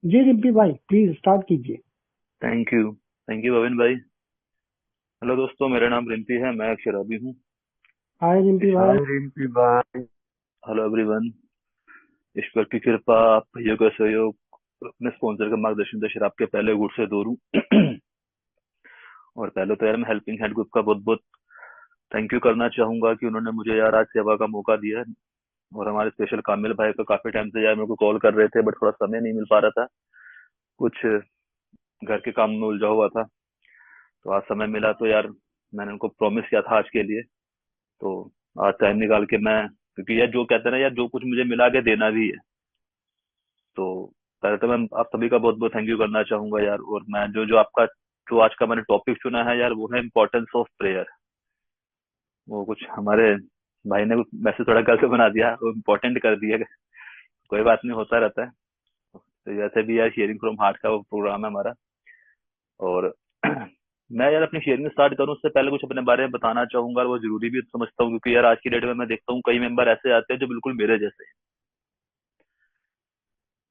जी रिम्पी भाई, please start कीजिए। Thank you Bhavin भाई। हेलो दोस्तों, मेरा नाम रिम्पी है, मैं एक शराबी हूँ। हाय रिम्पी भाई। हाय रिम्पी भाई। Hello everyone. ईश्वर की कृपा, आप भैया का सहयोग, अपने स्पॉन्सर का मार्गदर्शन से शराब के पहले गुट से दूर हूँ। और पहले तो यार मैं हेल्पिंग हैंड ग्रुप का बहुत बहुत थैंक यू करना चाहूंगा कि उन्होंने मुझे यार आज सेवा का मौका दिया है। और हमारे स्पेशल कामिल भाई का काफी टाइम से यार मेरे को कॉल कर रहे थे, बट थोड़ा समय नहीं मिल पा रहा था, कुछ घर के काम में उलझा हुआ था। तो आज समय मिला तो यार मैंने उनको प्रॉमिस किया था आज के लिए। तो आज टाइम निकाल के मैं, क्योंकि यार जो कहते हैं ना यार, जो कुछ मुझे मिला के देना भी है। तो पहले तो मैं आप सभी का बहुत बहुत थैंक यू करना चाहूंगा यार। और मैं जो जो आपका जो आज का मैंने टॉपिक चुना है यार, वो है इम्पोर्टेंस ऑफ प्रेयर। वो कुछ हमारे भाई ने मैसेज थोड़ा गलत बना दिया, वो इम्पोर्टेंट कर दिया। कोई बात नहीं, होता रहता है। तो जैसे भी यार शेयरिंग फ्रॉम हार्ट का वो प्रोग्राम है हमारा। और मैं यार अपनी शेयरिंग स्टार्ट करूं उससे पहले कुछ अपने बारे में बताना चाहूंगा, और वो जरूरी भी समझता हूँ, क्योंकि यार आज की डेट में मैं देखता हूँ कई मेंबर ऐसे आते हैं जो बिल्कुल मेरे जैसे हैं।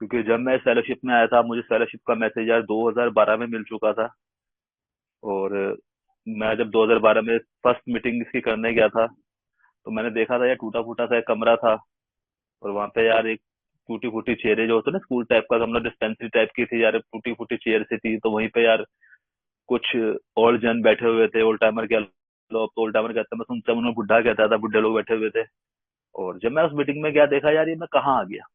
क्योंकि जब मैं फेलोशिप में आया था, मुझे फेलोशिप का मैसेज यार 2012 में मिल चुका था। और मैं जब 2012 में फर्स्ट मीटिंग इसकी करने गया था, तो मैंने देखा था यार टूटा फूटा सा एक कमरा था। और वहां पे यार एक टूटी फूटी चेयरें जो होते हैं ना, स्कूल टाइप का कमरा, डिस्पेंसरी टाइप की थी यार, टूटी फूटी चेयर से थी। तो वहीं पे यार कुछ ओल्ड जन बैठे हुए थे, ओल्ड टाइमर के लोग। तो ओल्ड टाइमर कहते हैं, मैं सुनता उन्होंने बुढ़ा कहता था, बुढ़े लोग बैठे हुए थे। और जब मैं उस मीटिंग में गया, देखा यार ये मैं कहाँ आ गया।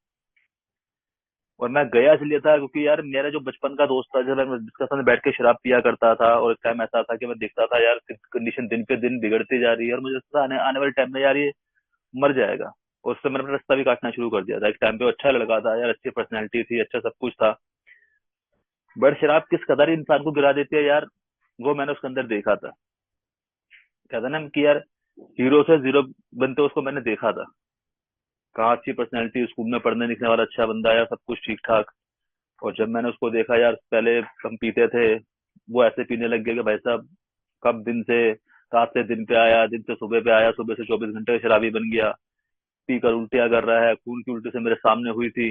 और मैं गया इसलिए था क्योंकि यार मेरा जो बचपन का दोस्त था, जब मैं जिसके साथ बैठ के शराब पिया करता था, और एक टाइम ऐसा था कि मैं देखता था यार कंडीशन दिन पे दिन बिगड़ती जा रही है, और मुझे लगता था आने आने वाले टाइम में यार ये मर जाएगा। और उससे मैंने अपना रास्ता भी काटना शुरू कर दिया था। एक टाइम पे वो अच्छा लड़का था यार, अच्छी पर्सनैलिटी थी, अच्छा सब कुछ था। बट शराब किस कदर इंसान को गिरा देती है यार, वो मैंने उसके अंदर देखा था। कहता ना कि यार हीरो से जीरो बनते उसको मैंने देखा था। कहाँ अच्छी पर्सनैलिटी, स्कूल में पढ़ने लिखने वाला अच्छा बंदा यार, सब कुछ ठीक ठाक। और जब मैंने उसको देखा यार, पहले हम पीते थे, वो ऐसे पीने लग गया कि भाई साहब कब दिन से रात से दिन पे आया, दिन से सुबह पे आया, सुबह से 24 घंटे शराबी बन गया। पी कर उल्टियां कर रहा है, खून की उल्टी से मेरे सामने हुई थी।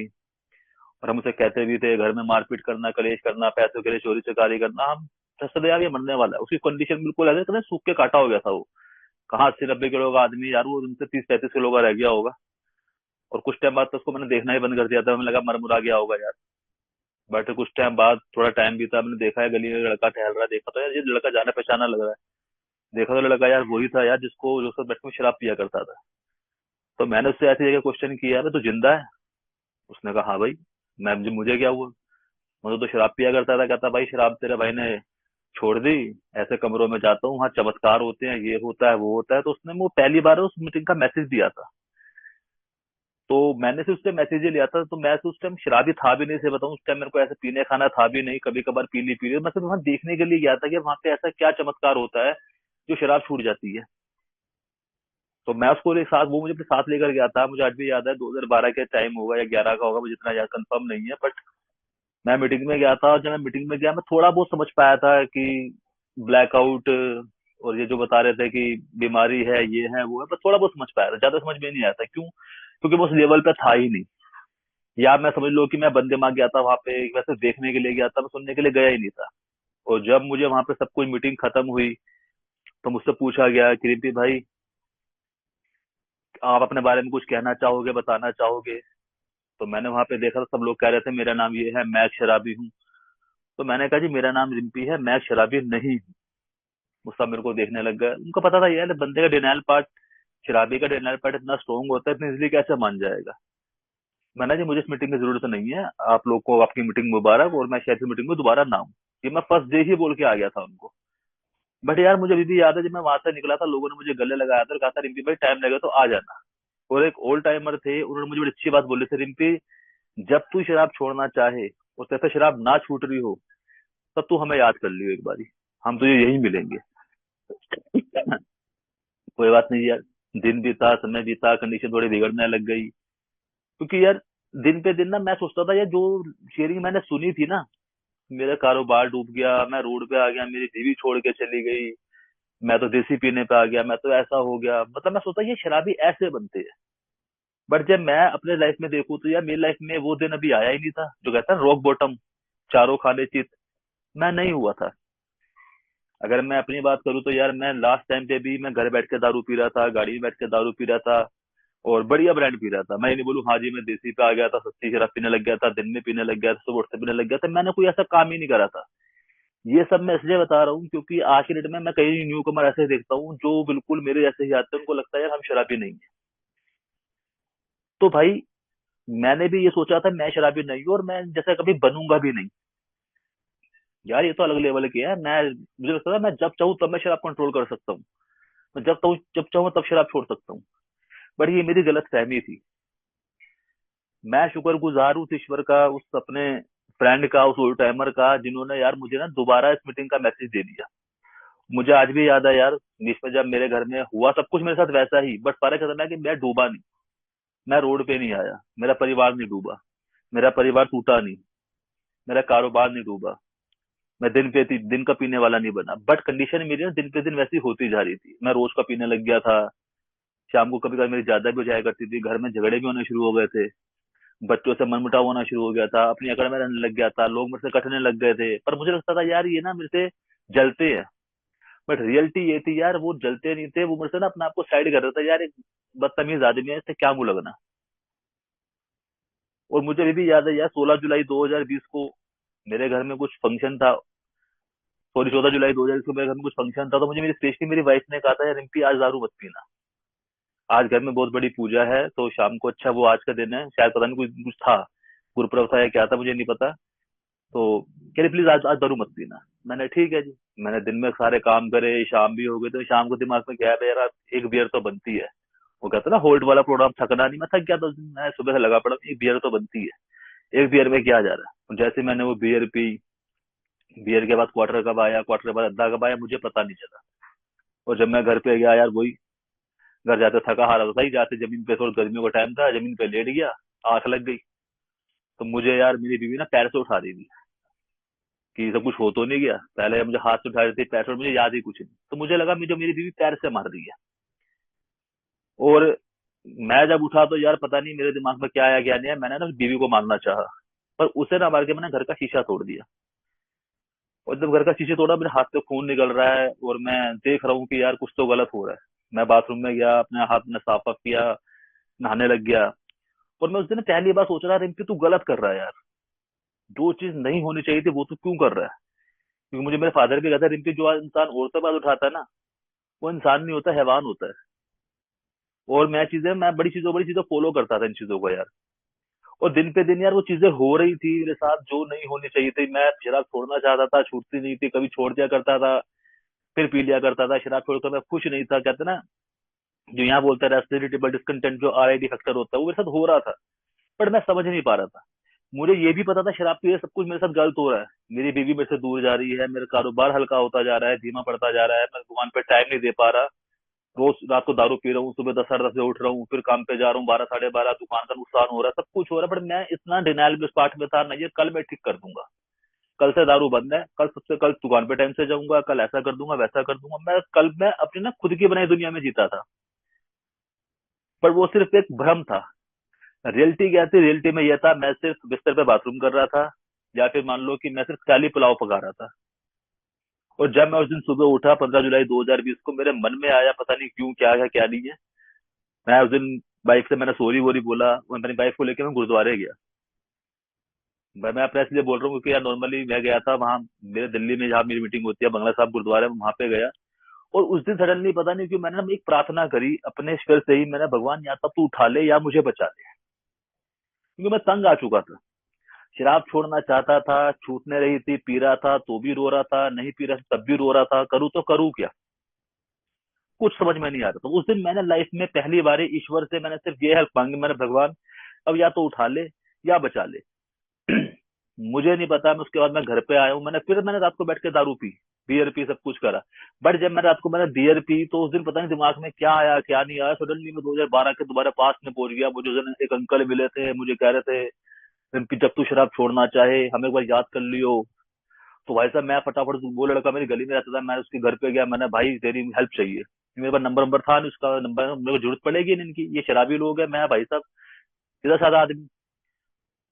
और हम उसे कहते भी थे घर में मारपीट करना, कलेश करना, पैसों के लिए चोरी चकारी करना। हम सोचते थे यार ये मरने वाला है। उसकी कंडीशन बिल्कुल ऐसे तो सूख के काटा हो गया था वो। कहाँ 80-90 किलो का आदमी यार, वो उनसे 30-35 किलो का रह गया होगा। और कुछ टाइम बाद तो उसको मैंने देखना ही बंद कर दिया था, हमें लगा मर मुरा गया होगा यार। बट कुछ टाइम बाद, थोड़ा टाइम बीता, मैंने देखा है गली में लड़का टहल रहा है, देखा तो यार ये लड़का जाना पहचाना लग रहा है। देखा तो लड़का यार वही था यार जिसको जो बैठ में शराब पिया करता था। तो मैंने उससे ऐसी जगह क्वेश्चन किया, यार तू जिंदा है? उसने कहा हाँ भाई। मैं मुझे क्या हुआ? मुझे तो शराब पिया करता था। कहता भाई शराब तेरे भाई ने छोड़ दी, ऐसे कमरों में जाता हूँ, वहाँ चमत्कार होते हैं, ये होता है वो होता है। तो उसने वो पहली बार उस मीटिंग का मैसेज दिया था। तो मैंने से उससे मैसेज ही लिया था। तो मैं तो उस टाइम शराबी था भी नहीं, से बताऊं उस टाइम मेरे को ऐसे पीने खाना था भी नहीं, कभी कभार पी ली। मैं सिर्फ वहां देखने के लिए गया था कि वहां पे ऐसा क्या चमत्कार होता है जो शराब छूट जाती है। तो मैं उसको एक साथ, वो मुझे अपने साथ लेकर गया था। मुझे आज भी याद है 2012 के टाइम होगा या 11 का होगा, मुझे इतना याद कंफर्म नहीं है। बट मैं मीटिंग में गया था, और जब मैं मीटिंग में गया मैं थोड़ा बहुत समझ पाया था कि ब्लैकआउट और ये जो बता रहे थे कि बीमारी है, ये है वो है, बस थोड़ा बहुत समझ पाया था, ज्यादा समझ में नहीं आया था। क्यों? क्योंकि मैं उस लेवल पे था ही नहीं। या मैं समझ लो कि मैं बंदे मार गया था वहां पे, वैसे देखने के लिए गया था, मैं सुनने के लिए गया ही नहीं था। और जब मुझे वहां पे सब कुछ मीटिंग खत्म हुई, तो मुझसे पूछा गया कि रिम्पी भाई, आप अपने बारे में कुछ कहना चाहोगे, बताना चाहोगे? तो मैंने वहां पे देखा तो सब लोग कह रहे थे मेरा नाम ये है, मैं एक शराबी हूँ। तो मैंने कहा जी मेरा नाम रिम्पी है, मैं एक शराबी नहीं हूँ। वो सब मेरे को देखने लग गए। उनको पता था यार बंदे का डिनाइल पार्ट, शराबी का डिनाइल पार्ट इतना स्ट्रोंग होता है, इतनी इजली कैसे मान जाएगा। मैंने जी मुझे इस मीटिंग की जरूरत नहीं है, आप लोग को आपकी मीटिंग मुबारक, और मैं शायद इस मीटिंग में दोबारा ना हूँ। ये मैं फर्स्ट डे ही बोल के आ गया था उनको। बट यार मुझे अभी भी याद है, जब मैं वहां से निकला था, लोगों ने मुझे गले लगाया था और कहा था रिम्पी भाई टाइम लगेगा तो आ जाना। और एक ओल्ड टाइमर थे, उन्होंने मुझे बड़ी अच्छी बात बोली थी, रिम्पी जब तू शराब छोड़ना चाहे और तेरे से शराब ना छूट रही हो, तब तू हमें याद कर लियो एक बारी, हम तुझे यही मिलेंगे। कोई बात नहीं यार। दिन बीता, समय बीता, कंडीशन थोड़ी बिगड़ने लग गई। क्योंकि यार दिन पे दिन ना मैं सोचता था यार, जो शेयरिंग मैंने सुनी थी ना, मेरा कारोबार डूब गया, मैं रोड पे आ गया, मेरी बीवी छोड़ के चली गई, मैं तो देसी पीने पे आ गया, मैं तो ऐसा हो गया। मतलब मैं सोचता ये शराबी ऐसे बनते हैं। बट जब मैं अपने लाइफ में देखूँ तो यार मेरी लाइफ में वो दिन अभी आया ही नहीं था जो कहता है रॉक बॉटम, चारों खाने चित। मैं नहीं हुआ था। अगर मैं अपनी बात करूँ तो यार मैं लास्ट टाइम पे भी मैं घर बैठ के दारू पी रहा था, गाड़ी में बैठ के दारू पी रहा था, और बढ़िया ब्रांड पी रहा था। मैं ये नहीं बोलूँ हाँ जी मैं देसी पे आ गया था, सस्ती शराब पीने लग गया था, दिन में पीने लग गया था, सुबह उठ के पीने लग गया था। मैंने कोई ऐसा काम ही नहीं करा था। ये सब मैं इसलिए बता रहा हूँ क्योंकि आज के डेट में मैं कई न्यू कमर ऐसे देखता हूँ जो बिल्कुल मेरे जैसे ही आते हैं, उनको लगता है यार हम शराबी नहीं है। तो भाई मैंने भी ये सोचा था मैं शराबी नहीं हूँ और मैं जैसा कभी बनूंगा भी नहीं। यार ये तो अलग लेवल की है। मैं मुझे लगता था मैं जब चाहूँ तब मैं शराब कंट्रोल कर सकता हूँ, मैं जब चाहूँ तब शराब छोड़ सकता हूँ। बट ये मेरी गलत फहमी थी। मैं शुक्रगुजार हूँ उस ईश्वर का, उस अपने फ्रेंड का, उस ओल्ड टाइमर का, जिन्होंने यार मुझे ना दोबारा इस मीटिंग का मैसेज दे दिया। मुझे आज भी याद है यार, बीच में जब मेरे घर में हुआ सब कुछ मेरे साथ वैसा ही, बट फर्क इतना है कि मैं डूबा नहीं। मैं रोड पे नहीं आया, मेरा परिवार नहीं डूबा, मेरा परिवार टूटा नहीं, मेरा कारोबार नहीं डूबा, मैं दिन का पीने वाला नहीं बना। बट कंडीशन मेरी ना दिन पे दिन वैसी होती जा रही थी। मैं रोज का पीने लग गया था। शाम को कभी कभी मेरी ज्यादा भी हो जाया करती थी, घर में झगड़े भी होने शुरू हो गए थे, बच्चों से मनमुटाव होना शुरू हो गया था, अपनी अकड़ में रहने लग गया था, लोग मेरे से कटने लग गए थे। पर मुझे लगता था यार ये ना मेरे से जलते हैं। बट रियलिटी ये थी यार वो जलते नहीं थे, वो मेरे से ना अपने आप को साइड कर रहा था। यार एक बदतमीज आदमी है, इससे क्या मुंह लगना। और मुझे अभी भी याद है यार, 16 जुलाई 2020 को मेरे घर में कुछ फंक्शन था। सॉरी, 14 जुलाई 2020 को मेरे घर में कुछ फंक्शन था, तो मुझे मेरी स्पेशली मेरी वाइफ ने कहा था यार रिम्पी आज दारू मत पीना, आज घर में बहुत बड़ी पूजा है तो शाम को, अच्छा वो आज का दिन है शायद, पता नहीं कुछ कुछ था, गुरुपुरब था या क्या था मुझे नहीं पता। तो कह रही प्लीज आज आज दारू मत पीना। मैंने ठीक है जी। मैंने दिन में सारे काम करे, शाम भी हो गई, तो शाम को दिमाग में क्या है यार एक बियर तो बनती है। वो कहता है ना होल्ड वाला प्रोग्राम, थकना नहीं। मैं थक गया तो मैं सुबह से लगा पड़ा, एक बियर तो बनती है, एक बियर में क्या जा रहा है। और जैसे मैंने वो बियर पी, बियर के बाद क्वार्टर कब आया, क्वार्टर के बाद अद्धा कब आया, मुझे पता नहीं चला। और जब मैं घर पे गया यार, वही घर जाते थका हारा था ही, जाते जमीन पे, थोड़ा गर्मियों का टाइम था, जमीन पे लेट गया, आंख लग गई। तो मुझे यार मेरी बीवी ना पैर से उठा रही थी कि सब कुछ हो तो नहीं गया। पहले मुझे हाथ से उठा रही थी, पैर से, और मुझे याद ही कुछ नहीं। तो मुझे लगा मुझे मेरी बीवी पैर से मार रही है। और मैं जब उठा तो यार पता नहीं मेरे दिमाग में क्या आया क्या नहीं है, मैंने ना बीवी को मारना चाहा, पर उसे ना मार के मैंने घर का शीशा तोड़ दिया। और जब घर का शीशे तोड़ा, मेरे हाथ से खून निकल रहा है और मैं देख रहा हूँ कि यार कुछ तो गलत हो रहा है। मैं बाथरूम में गया, अपने हाथ में साफ वाफ किया, नहाने लग गया। और मैं उस दिन पहली बार सोच रहा, रिम्पी तू गलत कर रहा है यार, जो चीज नहीं होनी चाहिए थी वो तू क्यों कर रहा है। क्योंकि मुझे मेरे फादर भी कहता है रिम्पी जो इंसान औरतों पर हाथ उठाता है ना, वो इंसान नहीं होता, हैवान होता है। और मैं बड़ी चीजों फॉलो करता था इन चीजों को यार। और दिन पे दिन यार वो चीजें हो रही थी मेरे साथ जो नहीं होनी चाहिए थी। मैं शराब छोड़ना चाहता था, छूटती नहीं थी, कभी छोड़ दिया करता था, फिर पी लिया करता था। शराब छोड़कर मैं खुश नहीं था, कहते ना जो यहाँ बोलता है रेस्टिटेबल डिस्कंटेंट, जो आरआईडी फैक्टर होता है, वो मेरे साथ हो रहा था। पर मैं समझ नहीं पा रहा था। मुझे ये भी पता था शराब पी के सब कुछ मेरे साथ गलत हो रहा है, मेरी बीवी मेरे से दूर जा रही है, मेरा कारोबार हल्का होता जा रहा है, धीमा पड़ता जा रहा है, मैं दुकान पे टाइम नहीं दे पा रहा, रोज रात को दारू पी रहा हूँ, सुबह 10 साढ़े 10 बजे उठ रहा हूँ, फिर काम पे जा रहा हूँ 12 साढ़े 12, दुकान का नुकसान हो रहा है, सब कुछ हो रहा है। पर मैं इतना डिनाइल में उस पार्ट में था ना, ये कल मैं ठीक कर दूंगा, कल से दारू बंद है, कल सबसे कल दुकान पे टाइम से जाऊंगा, कल ऐसा कर दूंगा वैसा कर दूंगा। मैं अपनी ना खुद की बनाई दुनिया में जीता था। पर वो सिर्फ एक भ्रम था। रियलिटी क्या थी, रियलिटी में यह था मैं सिर्फ बिस्तर पे बाथरूम कर रहा था, या फिर मान लो कि मैं सिर्फ काली पुलाव पका रहा था। और जब मैं उस दिन सुबह उठा 15 जुलाई 2020 को, मेरे मन में आया पता नहीं क्यों, क्या है क्या नहीं है, मैं उस दिन वाइफ से मैंने सॉरी वोरी बोला और अपनी वाइफ को लेकर मैं गुरुद्वारे गया। मैं अपने इसलिए बोल रहा हूँ क्योंकि यार नॉर्मली मैं गया था वहां, मेरे दिल्ली में जहाँ मेरी मीटिंग होती है बंगला साहब गुरुद्वारे में, वहां पे गया। और उस दिन सडनली पता नहीं क्यों मैंने ना एक प्रार्थना करी अपने ईश्वर से ही, मैंने भगवान या तो तू उठा ले या मुझे बचा ले। क्योंकि मैं तंग आ चुका था, शराब छोड़ना चाहता था, छूटने रही थी, पी रहा था तो भी रो रहा था, नहीं पी रहा था तब भी रो रहा था, करूँ तो करूँ क्या, कुछ समझ में नहीं आ रहा था। उस दिन मैंने लाइफ में पहली बार ईश्वर से मैंने सिर्फ ये हेल्प मांगी, मैंने भगवान अब या तो उठा ले या बचा ले। मुझे नहीं पता, मैं उसके बाद मैं घर पे आया हूँ, मैंने रात को बैठ के दारू पी, बियर पी, सब कुछ करा। बट जब मैं रात को मैंने बियर पी तो उस दिन पता नहीं दिमाग में क्या आया क्या नहीं आया, सडनली मैं 2012 के दोबारा पास में पहुंच गया। मुझे उस दिन एक अंकल मिले थे, मुझे कह रहे थे "रिम्पी, जब तू शराब छोड़ना चाहे हमें एक बार याद कर लियो"। तो भाई साहब मैं फटाफट, वो लड़का मेरी गली में रहता था, मैं उसके घर पे गया, मैंने भाई तेरी हेल्प चाहिए। मेरे पास नंबर नंबर था नहीं उसका, नंबर मेरे को जरूरत पड़ेगी नहीं इनकी, ये शराबी लोग है, मैं भाई साहब सीधा साधा आदमी।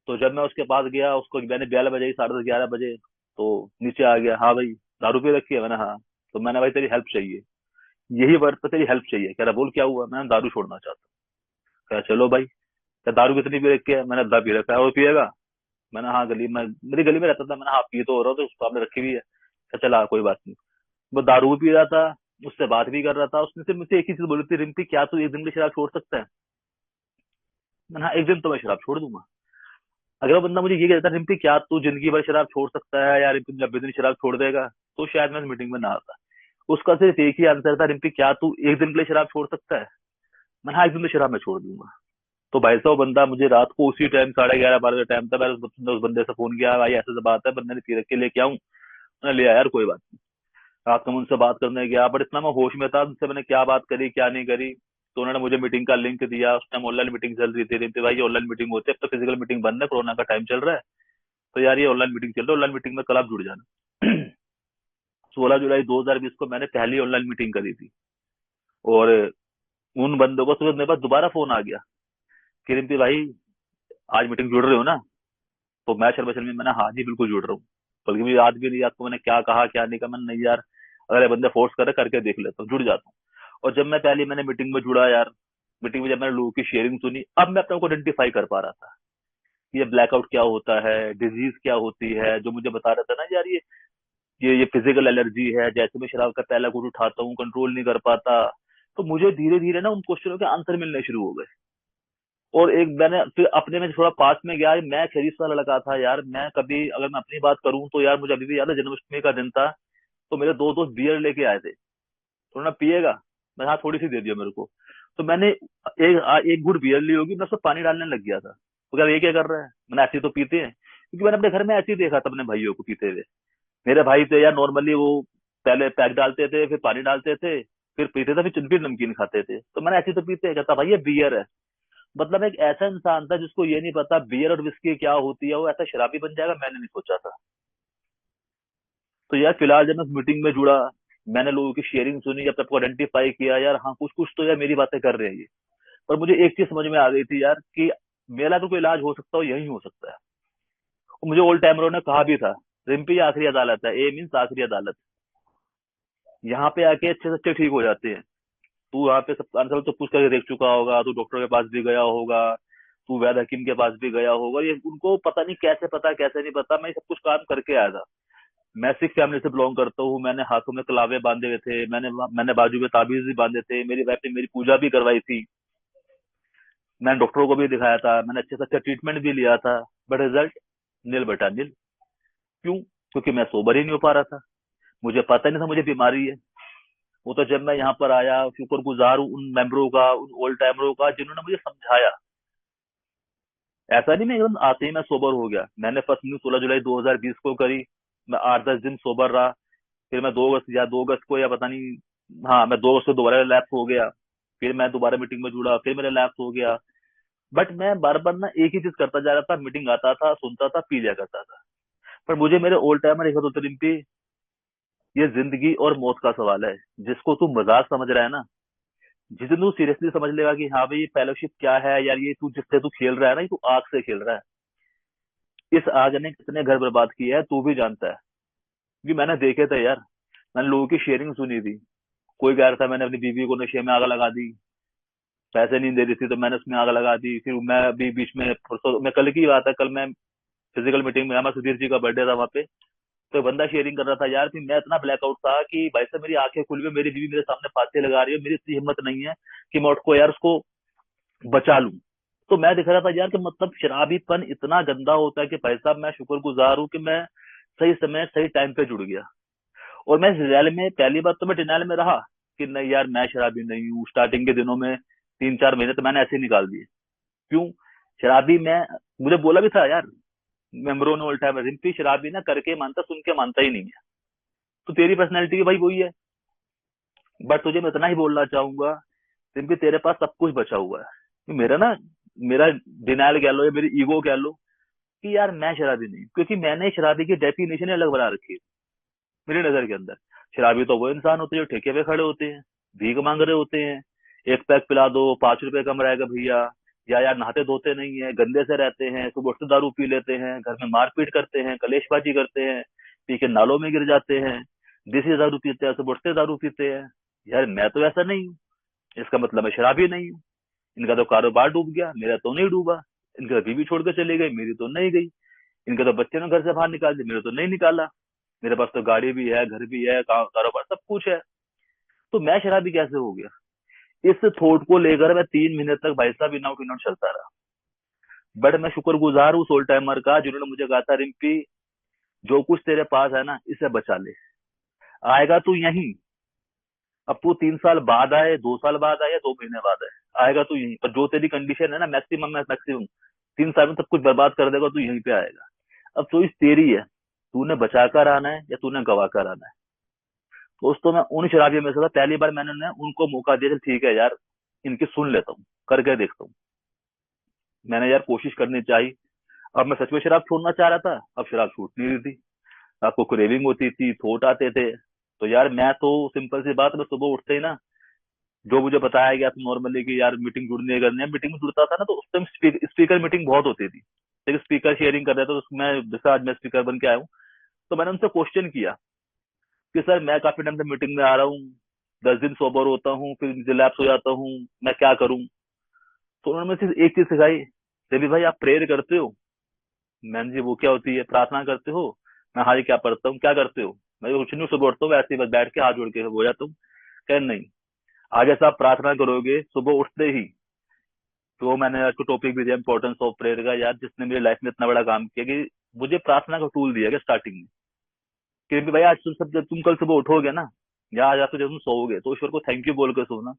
तो जब मैं उसके पास गया, उसको मैंने 11 बजे, 11:30 तो नीचे आ गया। हाँ भाई, दारू पी रखी है? मैंने हाँ। तो मैंने, भाई तेरी हेल्प चाहिए, यही वर्ड पे तेरी हेल्प चाहिए। कह रहा बोल क्या हुआ? मैंने दारू छोड़ना चाहता हूँ। कहा चलो भाई। क्या दारू कितनी पी रखी है? मैंने अद्धा पी रखा है। और पिएगा? मैंने हाँ, गली में, मेरी गली में रहता था। मैंने हाँ, पी तो हो रहा, तो उसको आपने रखी हुई है। कहा चला कोई बात नहीं। वो दारू भी पी रहा था, उससे बात भी कर रहा था। उसने सिर्फ मुझसे एक ही चीज बोली थी, रिम्पी क्या तू एक दिन की शराब छोड़ सकता है? मैंने हाँ, एक दिन तो मैं शराब छोड़ दूंगा। अगर वो बंदा मुझे ये कहता, रिम्पी क्या तू जिंदगी भर शराब छोड़ सकता है, या रिम्पी 90 दिन शराब छोड़ देगा, तो शायद मैं इस मीटिंग में ना आता। उसका सिर्फ एक ही आंसर था, रिम्पी क्या तू एक दिन के लिए शराब छोड़ सकता है? मैंने हाँ, एक दिन तो शराब मैं छोड़ दूंगा। तो भाई साहब, बंदा मुझे रात को उसी टाइम 11:30 12 का टाइम था, मैंने उस बंदे से फोन किया, भाई ऐसे से बात है, बंदे ने पी रख के लेके आऊं? मैंने लिया यार, कोई बात नहीं। रात को मैं उनसे बात करने गया, बट इतना मैं होश में था, उनसे मैंने क्या बात करी क्या नहीं करी। तो उन्होंने मुझे मीटिंग का लिंक दिया। उस टाइम ऑनलाइन मीटिंग चल रही थी। रिम्पी भाई, ये ऑनलाइन मीटिंग होती है, अब तो फिजिकल मीटिंग बंद है, कोरोना का टाइम चल रहा है। तो यार ये ऑनलाइन मीटिंग चल रही है, ऑनलाइन मीटिंग में कल आप जुड़ जाना। 16 जुलाई 2020 को मैंने पहली ऑनलाइन मीटिंग करी थी। और उन बंदों को सुबह मेरे पास दोबारा फोन आ गया कि रिम्पी भाई, आज मीटिंग जुड़ रहे हो ना? तो मैं शर्मा शर्मी, मैंने हाँ जी बिल्कुल जुड़ रहा हूँ। बल्कि मुझे याद भी नहीं, आपको मैंने क्या कहा क्या नहीं कहा। मैंने नहीं यार, अगर ये बंदे फोर्स करे करके देख लेता हूँ, जुड़ जाता हूँ। और जब मैंने मीटिंग में जुड़ा यार, मीटिंग में जब मैंने लोगों की शेयरिंग सुनी, अब मैं अपने को आइडेंटिफाई कर पा रहा था कि ये ब्लैकआउट क्या होता है, डिजीज क्या होती है। जो मुझे बता रहा था ना यार, ये फिजिकल एलर्जी है, जैसे मैं शराब का पहला घूंट उठाता हूँ कंट्रोल नहीं कर पाता। तो मुझे धीरे धीरे ना उन क्वेश्चनों के आंसर मिलने शुरू हो गए। और एक मैंने फिर अपने में थोड़ा पास में गया। मैं खरीस वाला लगा था यार। मैं कभी, अगर मैं अपनी बात करूं तो यार, मुझे अभी भी याद है, जन्माष्टमी का दिन था। तो मेरे दो दोस्त बियर लेके आए थे। तो ना पिएगा? मैं हाँ, थोड़ी सी दे दिया मेरे को। तो मैंने एक घूंट बियर ली होगी, मैं उसमें पानी डालने लग गया था। तो क्या ये क्या कर रहा है? मैंने, ऐसे ही तो पीते हैं। क्योंकि मैंने अपने घर में ऐसे ही देखा था अपने भाइयों को पीते हुए। मेरे भाई थे यार, नॉर्मली वो पहले पैक डालते थे, फिर पानी डालते थे, फिर पीते थे, फिर नमकीन खाते थे। तो मैंने, ऐसे ही तो पीते हैं। कहता भाई ये बियर है। मतलब एक ऐसा इंसान था जिसको ये नहीं पता बियर और विस्की क्या होती है, वो ऐसा शराबी बन जाएगा, मैंने नहीं सोचा था। तो यार फिलहाल जब मैं मीटिंग में जुड़ा, मैंने लोगों की शेयरिंग सुनी, जब सबको आइडेंटिफाई किया यार, हाँ कुछ कुछ तो यार मेरी बातें कर रहे हैं ये। पर मुझे एक चीज समझ में आ गई थी यार, कि मेरा अगर कोई इलाज हो सकता हो, यही हो सकता है। और मुझे ओल्ड टाइमरों ने कहा भी था, रिम्पी ये आखिरी अदालत है, ए मीन्स आखिरी अदालत। यहाँ पे आके अच्छे से अच्छे ठीक हो जाते हैं। तू यहाँ पे सब आंसर तो पूछ करके देख चुका होगा, तू डॉक्टर के पास भी गया होगा, तू वैद्य हकीम के पास भी गया होगा। ये उनको पता नहीं कैसे पता, कैसे नहीं पता, मैं ये सब कुछ काम करके आया था। मैं सिख फैमिली से बिलोंग करता हूँ। मैंने हाथों में कलावे बांधे हुए थे, मैंने बाजू में ताबीज भी बांधे थे, मेरी वाइफ ने मेरी पूजा भी करवाई थी। मैंने डॉक्टरों को भी दिखाया था, मैंने अच्छे से अच्छा ट्रीटमेंट भी लिया था। बट रिजल्ट नील बेटा नील। क्यों? क्योंकि मैं सोबर ही नहीं हो पा रहा था। मुझे पता ही नहीं था मुझे बीमारी है। वो तो जब मैं यहाँ पर आया, शुक्रगुजार हूँ उन मेंबरों का, उन ओल्ड टाइमरों का, जिन्होंने मुझे समझाया। ऐसा नहीं मैं एकदम आते ही मैं सोबर हो गया। मैंने फर्स्ट न्यू 16 जुलाई 2020 को करी। मैं 8 10 दिन सोबर रहा। फिर मैं 2 अगस्त को, या पता नहीं, हाँ मैं 2 अगस्त को दोबारा लैप्स हो गया। फिर मैं दोबारा मीटिंग में जुड़ा, फिर मेरा लैप्स हो गया। बट मैं बार बार ना एक ही चीज करता जा रहा था, मीटिंग आता था, सुनता था, पी लिया करता था। पर मुझे मेरे ओल्ड टाइमर एक होते पे, ये जिंदगी और मौत का सवाल है। जिसको तू मजाक समझ रहा है ना, जिस दिन तू सीरियसली समझ लेगा कि हाँ भाई ये फेलोशिप क्या है यार, ये तू जिससे तू खेल रहा है ना, ये तू आग से खेल रहा है। इस आग ने कितने घर बर्बाद किए हैं तू भी जानता है। क्योंकि मैंने देखे थे यार। मैंने लोगों की शेयरिंग सुनी थी। कोई कह रहा था मैंने अपनी बीवी को नशे में आग लगा दी, पैसे नहीं दे रही थी तो मैंने उसमें आग लगा दी। फिर मैं अभी बीच में, परसों मैं, कल की बात है, कल मैं फिजिकल मीटिंग में, हमारा सुधीर जी का बर्थडे था वहाँ पे। तो एक बंदा शेयरिंग कर रहा था यार, फिर मैं इतना ब्लैकआउट था कि भाई साहब मेरी आंखें खुल गई, मेरी बीवी मेरे सामने फांसी लगा रही है, मेरी इतनी हिम्मत नहीं है कि मैं उसको यार, उसको बचा लूं। तो मैं दिख रहा था यार कि मतलब शराबीपन इतना गंदा होता है कि भाई साहब मैं शुक्रगुजार हूँ कि मैं सही समय सही टाइम पे जुड़ गया। और मैं रियल में पहली बार तो मैं डिनाइल में रहा कि नहीं यार मैं शराबी नहीं हूँ। स्टार्टिंग के दिनों में 3 4 महीने तो मैंने ऐसे ही निकाल दिए। क्यों? शराबी मैं, मुझे बोला भी था यार मेंबरों ने, उल्टा है रिम्पी शराबी ना करके मानता, सुन के मानता ही नहीं है। तो तेरी पर्सनैलिटी भी भाई वही है। बट तुझे मैं इतना ही बोलना चाहूंगा, रिम्पी तेरे पास सब कुछ बचा हुआ है। मेरा ना, मेरा डिनाइल कह लो या मेरी ईगो कह लो, कि यार मैं शराबी नहीं हूं। क्योंकि मैंने शराबी की डेफिनेशन अलग बना रखी है मेरी नजर के अंदर। शराबी तो वो इंसान होते हैं जो ठेके पे खड़े होते हैं, भीख मांग रहे होते हैं, एक पैक पिला दो, 5 रुपए कम रहेगा भैया, या यार नहाते धोते नहीं है, गंदे से रहते हैं, सुबह उठते दारू पी लेते हैं, घर में मारपीट करते हैं, कलेशबाजी करते हैं, पी के नालों में गिर जाते हैं, देसी दारू पीते हैं, सुबह उठते दारू पीते हैं। यार मैं तो ऐसा नहीं हूँ, इसका मतलब मैं शराबी नहीं हूँ। इनका तो कारोबार डूब गया, मेरा तो नहीं डूबा। इनका बीवी छोड़ के चली गई, मेरी तो नहीं गई। इनका तो बच्चे ने घर से बाहर निकाल दिया, मेरा तो नहीं निकाला। मेरे पास तो गाड़ी भी है, घर भी है, कारोबार सब कुछ है। तो मैं शराबी कैसे हो गया? इस थॉट को लेकर मैं 3 महीने तक भाई साहब इन आउट चलता रहा। बट मैं शुक्रगुजार हूँ उस ओल्ड टाइमर का जिन्होंने मुझे कहा था, रिम्पी जो कुछ तेरे पास है ना, इसे बचा ले। आएगा तू यहीं, अब तू 3 साल बाद आए, 2 साल बाद आए या 2 महीने बाद आए, आएगा तू यहीं पर। जो तेरी कंडीशन है ना, मैक्सिमम मैक्सिमम 3 साल में सब कुछ बर्बाद कर देगा, तू यहीं पे आएगा। अब चॉइस तेरी है, तूने बचा कर आना है या तूने गवा कर आना है। दोस्तों मैं उन शराबियों में से था, पहली बार मैंने ना उनको मौका दिया, चल ठीक है यार, इनकी सुन लेता हूँ, करके देखता हूँ। मैंने यार कोशिश करनी चाहिए। अब मैं सच में शराब छोड़ना चाह रहा था, अब शराब छूट नहीं रही थी। आपको क्रेविंग होती थी, थोट आते थे। तो यार मैं तो सिंपल सी बात, मैं सुबह उठते ही ना, जो मुझे बताया गया था नॉर्मली कि यार मीटिंग जुड़नी है, करनी है, मीटिंग में जुड़ता था ना, तो उस टाइम स्पीकर मीटिंग बहुत होती थी। लेकिन स्पीकर शेयरिंग कर रहे थे, तो उसमें जैसे आज मैं स्पीकर बन के आया हूँ, तो मैंने उनसे क्वेश्चन किया कि सर मैं काफी टाइम से मीटिंग में आ रहा हूँ, 10 दिन सोबर होता हूँ, फिर रिलैप्स हो जाता हूँ, मैं क्या करूँ? तो उन्होंने मुझे सिर्फ एक चीज सिखाई, रवि भाई आप प्रेयर करते हो? मैंने जी वो क्या होती है? प्रार्थना करते हो? मैं हाँ जी, क्या पढ़ता हूँ, क्या करते हो? मैं कुछ नहीं, सुबह उठता हूँ ऐसे ही बस बैठ के हाथ जोड़ के हो जाता हूँ। कह नहीं, आगे से आप प्रार्थना करोगे सुबह उठते ही। तो मैंने आज को टॉपिक भी दिया इंपॉर्टेंस ऑफ प्रेयर का, यार जिसने मेरी लाइफ में इतना बड़ा काम किया कि मुझे प्रार्थना का टूल दिया गया स्टार्टिंग में, कि भाई आज तुम सब, जब तुम कल सुबह उठोगे ना, या आज रात को जब तुम सोओगे, तो ईश्वर को थैंक यू बोल कर सोना,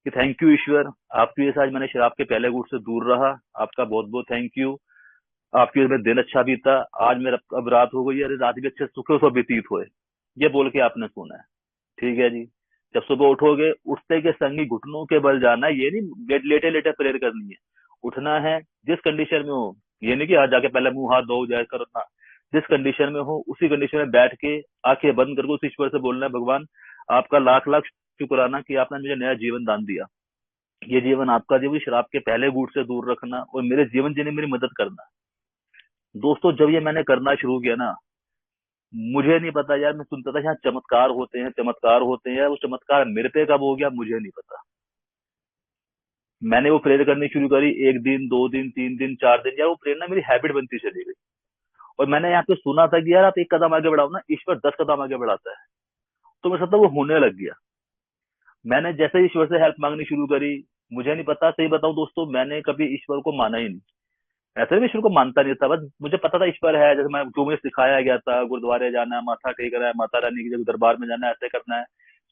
कि थैंक यू ईश्वर, आपकी वजह से आज मैंने शराब के पहले गुट से दूर रहा। आपका बहुत बहुत थैंक यू। आपकी वजह से मेरा दिन अच्छा बीता। आज मेरा अब रात हो गई, अरे रात भी अच्छे सुखे से व्यतीत हुए। ये बोल के आपने सुना है, ठीक है जी। जब सुबह उठोगे, उठते के संगी घुटनों के बल जाना है, ये नहीं लेटे लेटे प्रेयर करनी है। उठना है जिस कंडीशन में हो, ये नहीं कि आज जाके पहले मुंह हाथ धो जाए करो ना। जिस कंडीशन में हो उसी कंडीशन में बैठ के आंखें बंद करके उस ईश्वर से बोलना है, भगवान आपका लाख लाख शुक्राना कि आपने मुझे नया जीवन दान दिया। ये जीवन आपका, जीवन शराब के पहले गुट से दूर रखना और मेरे जीवन जीने में मेरी मदद करना। दोस्तों जब ये मैंने करना शुरू किया ना, मुझे नहीं पता यार, मैं सुनता था यहाँ चमत्कार होते हैं, चमत्कार होते हैं, वो चमत्कार मेरे पे कब हो गया मुझे नहीं पता। मैंने वो प्रेयर करनी शुरू करी, 1 दिन, 2 दिन, 3 दिन, 4 दिन, यार वो प्रेरणा मेरी हैबिट बनती चली गई। और मैंने यहाँ पे सुना था कि यार आप एक कदम आगे बढ़ाओ ना, ईश्वर 10 कदम आगे बढ़ाता है। तो मेरे साथ वो होने लग गया। मैंने जैसे ही ईश्वर से हेल्प मांगनी शुरू करी, मुझे नहीं पता, सही बताऊं दोस्तों, मैंने कभी ईश्वर को माना ही नहीं। ऐसे भी ईश्वर को मानता नहीं था, बस मुझे पता था ईश्वर है, जैसे मैं जो मुझे सिखाया गया था, गुरुद्वारे जाना है, माथा टेकना है, माता रानी के दरबार में जाना है, ऐसे करना है,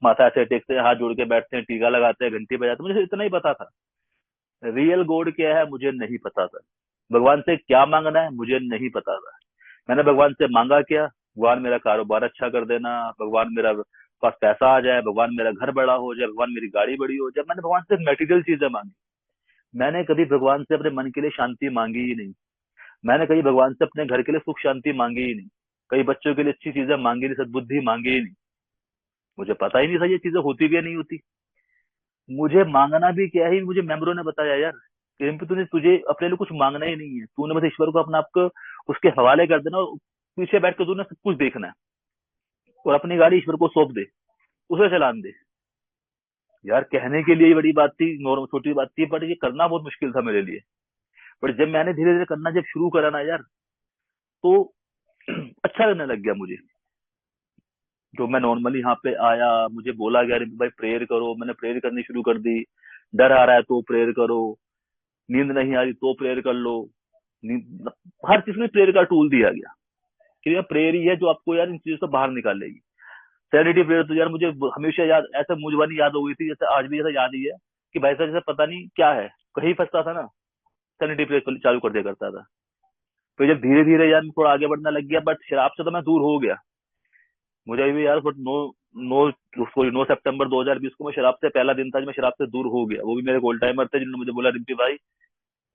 माथा ऐसे टेकते हैं, हाथ जोड़ के बैठते हैं, टीका लगाते हैं, घंटी बजाते हैं, मुझे इतना ही पता था। रियल गॉड क्या है मुझे नहीं पता था। भगवान से क्या मांगना है मुझे नहीं पता था। मैंने भगवान से मांगा क्या? भगवान मेरा कारोबार अच्छा कर देना, भगवान मेरा पास पैसा आ जाए, भगवान मेरा घर बड़ा हो जाए, भगवान मेरी गाड़ी बड़ी हो जाए। मैंने भगवान से मेटीरियल चीजें मांगी। मैंने कभी भगवान से अपने मन के लिए शांति मांगी ही नहीं। मैंने कभी भगवान से अपने घर के लिए सुख शांति मांगी ही नहीं। कई बच्चों के लिए अच्छी चीजें मांगी नहीं, सद्बुद्धि मांगी ही नहीं। मुझे पता ही नहीं था ये चीजें होती भी या नहीं होती। मुझे मांगना भी क्या है, मुझे मेम्बरों ने बताया यार कि रिम्पी तुझे तुझे अपने लिए कुछ मांगना ही नहीं है, तूने बस ईश्वर को अपना आप को उसके हवाले कर देना, और पीछे बैठ के तूने सब कुछ देखना है, और अपनी गाड़ी ईश्वर को सौंप दे, उसे चलान दे। यार कहने के लिए ही बड़ी बात थी, नॉर्मल छोटी बात थी, बट ये करना बहुत मुश्किल था मेरे लिए। बट जब मैंने धीरे धीरे करना जब शुरू करा ना यार, तो अच्छा लगने लग गया मुझे। जो मैं नॉर्मली यहाँ पे आया, मुझे बोला गया रिम्पी भाई प्रेयर करो, मैंने प्रेयर करनी शुरू कर दी। डर आ रहा है तो प्रेयर करो, नींद नहीं आ रही तो प्रेयर कर लो। हर चीज में प्रेयर का टूल दिया गया कि यार प्रेयर ही है जो आपको यार इन चीजों से बाहर निकालेगी। सैनिटी प्रेयर तो यार मुझे हमेशा याद, ऐसे मुझवानी याद हो गई थी, जैसे आज भी ऐसा याद ही है कि भाई साहब जैसे पता नहीं क्या है, कहीं फंसता था ना, सैनिटी प्रेयर चालू कर दिया करता था। तो जब धीरे धीरे यार मैं थोड़ा आगे बढ़ने लग गया, बट शराब से तो मैं दूर हो गया। मुझे अभी भी यार, बट नो, नो, सॉरी 9 सितंबर 2020 को मैं शराब से, पहला दिन था जब मैं शराब से दूर हो गया। वो भी मेरे गोल्ड टाइमर थे जिन्होंने मुझे बोला रिम्पी भाई,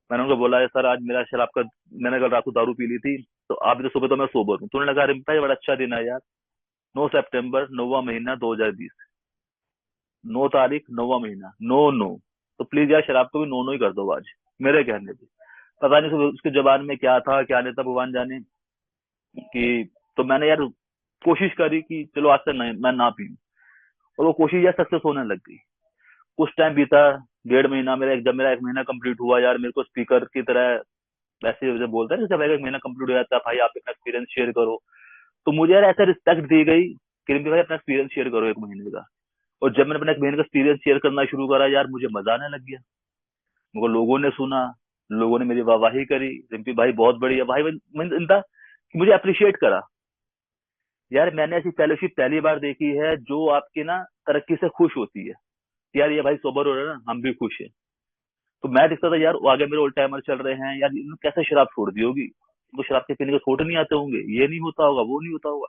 मैंने उनको बोला है सर आज मेरा शराब का, मैंने कल रात को दारू पी ली थी, तो आप तो सुबह तो मैं सोबर हूँ। तो उन्होंने कहा रिम्पी भाई बड़ा अच्छा दिन है यार, 9 सितंबर 9वां महीना 2020, 9 तारीख 9वां महीना, नो नो, तो प्लीज यार शराब को भी नो नो ही कर दो आज। मेरे कहने पे। पता नहीं उसके जबान में क्या था क्या नहीं था, भगवान जाने। कि तो मैंने यार कोशिश करी कि चलो आज से नहीं, मैं ना पीऊं। और वो कोशिश यार सक्सेस होने लग गई। कुछ टाइम बीता, 1.5 महीना, जब मेरा 1 महीना कंप्लीट हुआ यार, मेरे को स्पीकर की तरह वैसे जब बोलता है ना, जब 1 महीना कंप्लीट हो जाता है, भाई आप अपना एक्सपीरियंस शेयर करो। तो मुझे यार ऐसा रिस्पेक्ट दी गई कि रिम्पी भाई अपना एक्सपीरियंस शेयर करो 1 महीने का। और जब मैंने अपना 1 महीने का एक्सपीरियंस शेयर करना शुरू करा यार, मुझे मजा आने लग गया। मुझे लोगों ने सुना, लोगों ने मेरी वाहवाही करी, रिम्पी भाई बहुत बढ़िया भाई। मैंने इनका कि मुझे अप्रिशिएट करा। यार मैंने ऐसी फेलोशिप पहली बार देखी है जो आपकी ना तरक्की से खुश होती है। यार ये भाई सोबर हो रहा है ना, हम भी खुश हैं। तो मैं देखता था यार, वो आगे मेरे ओल्ड टाइमर चल रहे हैं यार, इन्होंने कैसे शराब छोड़ दी होगी, तो शराब के पीने के छोड़ नहीं आते होंगे, ये नहीं होता होगा, वो नहीं होता होगा।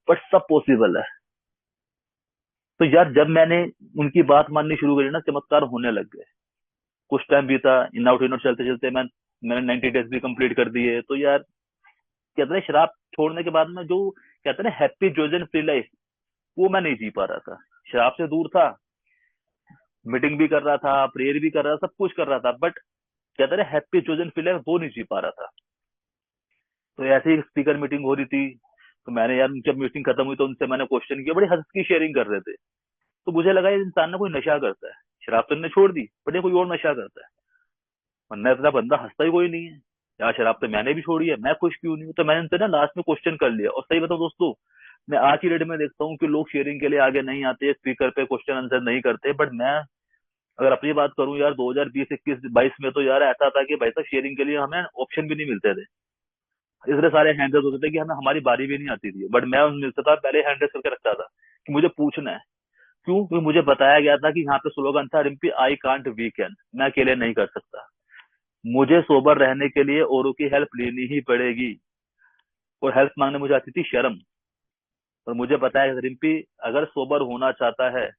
बट सब पॉसिबल है। तो यार जब मैंने उनकी बात माननी शुरू करी ना, चमत्कार होने लग गए। कुछ टाइम बीता, इन आउट चलते चलते मैंने 90 डेज भी कंप्लीट कर दिए। तो यार कहते हैं शराब छोड़ने के बाद में जो कहते हैं ना हैप्पी जोजन फ्री लाइफ, वो मैं नहीं जी पा रहा था। शराब से दूर था, मीटिंग भी कर रहा था, प्रेयर भी कर रहा था, सब कुछ कर रहा था, बट कहते हैं ना हैप्पी जोजन फ्री लाइफ, वो नहीं जी पा रहा था। तो ऐसे ही स्पीकर मीटिंग हो रही थी। तो मैंने यार जब मीटिंग खत्म हुई तो उनसे मैंने क्वेश्चन किया, बड़ी हंस की शेयरिंग कर रहे थे। तो मुझे लगा ये इंसान ना कोई नशा करता है, शराब तो इन्होंने छोड़ दी, बट ये कोई और नशा करता है। वरना इतना बंदा हंसता ही कोई नहीं है। यार शराब तो मैंने भी छोड़ी है, मैं खुश क्यों नहीं हूँ। तो मैंने उनसे ना लास्ट में क्वेश्चन कर लिया। और सही बताऊं दोस्तों, मैं आज की डेट में देखता हूँ कि लोग शेयरिंग के लिए आगे नहीं आते, स्पीकर पे क्वेश्चन आंसर नहीं करते। बट मैं अगर अपनी बात करूं यार, 2020, 21, 22 में तो यार ऐसा था कि भाई साहब शेयरिंग के लिए हमें ऑप्शन भी नहीं मिलते थे। इतने सारे हैंडल्स होते थे कि हमें हमारी बारी भी नहीं आती थी, बट मैं उन मिलता था पहले हैंडल्स करके रखता था कि मुझे पूछना है। क्यों? क्योंकि मुझे बताया गया था कि यहाँ पे स्लोगन था, रिम्पी आई कांट वी कैन, मैं अकेले नहीं कर सकता। मुझे सोबर रहने के लिए औरों की हेल्प लेनी ही पड़ेगी। और हेल्प मांगने मुझे आती थी शर्म। और मुझे पता है रिम्पी, अगर सोबर होना चाहता है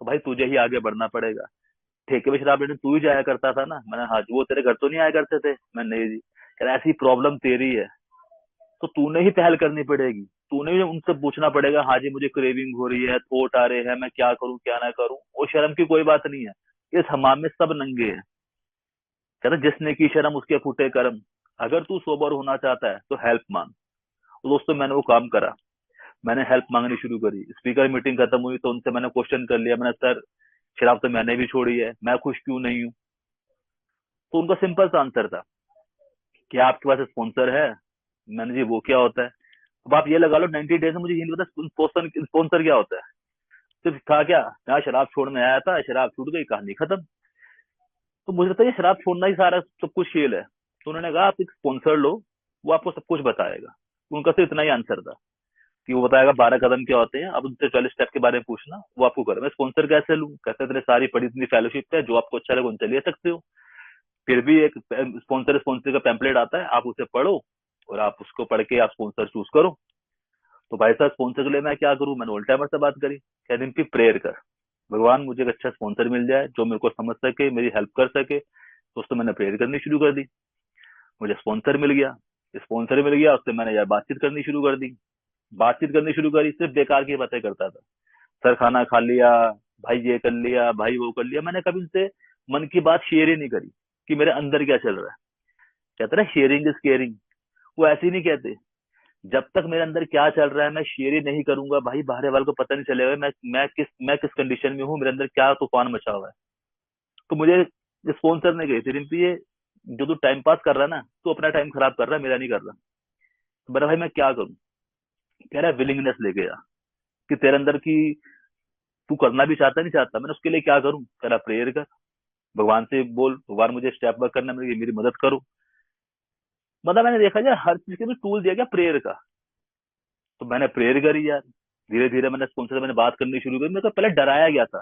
तो भाई तुझे ही आगे बढ़ना पड़ेगा। ठेके पे शराब लेने तू ही जाया करता था ना। मैंने हाँ जी, वो तेरे घर तो नहीं आया करते थे। मैं नहीं जी। कह रहा ऐसी प्रॉब्लम तेरी है, तो तूने ही पहल करनी पड़ेगी। तूने ही उनसे पूछना पड़ेगा, हाँ जी मुझे क्रेविंग हो रही है, थोट आ रहे हैं, मैं क्या करूं क्या ना करूं। वो शर्म की कोई बात नहीं है। इस हमाम में सब नंगे हैं। कहते जिसने की शर्म उसके फूटे कर्म। अगर तू सोबर होना चाहता है तो हेल्प मांग। तो दोस्तों मैंने वो काम करा। मैंने हेल्प मांगनी शुरू करी। स्पीकर मीटिंग खत्म हुई तो उनसे मैंने क्वेश्चन कर लिया। मैंने सर, शराब तो मैंने भी छोड़ी है, मैं खुश क्यों नहीं हूँ। तो उनका सिंपल सा आंसर था, क्या आपके पास स्पॉन्सर है? मैंने जी वो क्या होता है? अब आप ये लगा लो 90 डेज में मुझे ये नहीं पता स्पॉन्सर स्पॉन्सर क्या होता है। सिर्फ था क्या, यहाँ शराब छोड़ने आया था, शराब छूट गई, कहानी खत्म। तो मुझे लगता है ये शराब छोड़ना ही सारा सब कुछ खेल है। तो उन्होंने कहा आप एक स्पॉन्सर लो, वो आपको सब कुछ बताएगा। उनका सिर्फ इतना ही आंसर था कि वो बताएगा 12 कदम क्या होते हैं, अब उनसे 40 स्टेप के बारे में पूछना, वो आपको करें। मैं स्पॉन्सर कैसे लूँ? कहते तेरे सारी पड़ी इतनी फेलोशिप है, जो आपको अच्छा लगे उनसे ले सकते हो। फिर भी एक स्पॉन्सर स्पॉन्सर का पैम्पलेट आता है, आप उसे पढ़ो और आप उसको पढ़ के आप स्पॉन्सर चूज करो। तो भाई साहब स्पॉन्सर के लिए मैं क्या करूं? मैंने ओल्ड टाइमर से बात करी, कह दिन की प्रेयर कर, भगवान मुझे एक अच्छा स्पॉन्सर मिल जाए जो मेरे को समझ सके, मेरी हेल्प कर सके। दोस्तों मैंने प्रेयर करनी शुरू कर दी। मुझे स्पॉन्सर मिल गया। स्पॉन्सर मिल गया, उससे मैंने यार बातचीत करनी शुरू कर दी। बातचीत करनी शुरू करी, सिर्फ बेकार की बातें करता था। सर खाना खा लिया, भाई ये कर लिया, भाई वो कर लिया। मैंने कभी उनसे मन की बात शेयर ही नहीं करी कि मेरे अंदर क्या चल रहा है। कहते ना शेयरिंग इज केयरिंग, वो ऐसे ही नहीं कहते। जब तक मेरे अंदर क्या चल रहा है मैं शेयर ही नहीं करूंगा, भाई बाहर वाले को पता नहीं चलेगा मैं किस कंडीशन में हूँ, मेरे अंदर क्या तूफान मचा हुआ है। तो मुझे स्पॉन्सर ने कही थी, रिम्पी ये जो तू टाइम पास कर रहा है ना, तू अपना टाइम खराब कर रहा है, मेरा नहीं कर रहा। तो मेरा भाई मैं क्या करूं? कह रहा है विलिंगनेस लेके आ, कि तेरे अंदर की तू करना भी चाहता नहीं चाहता। मैंने उसके लिए क्या करूं? कह रहा प्रेयर कर, भगवान से बोल, भगवान मुझे स्टेप वर्क करना है, मेरी मदद करो। मतलब मैंने देखा जाए हर चीज के लिए टूल दिया गया प्रेयर का। तो मैंने प्रेयर करी यार। धीरे धीरे मैंने स्पॉन्सर से मैंने बात करनी शुरू की। मेरे को पहले डराया गया था,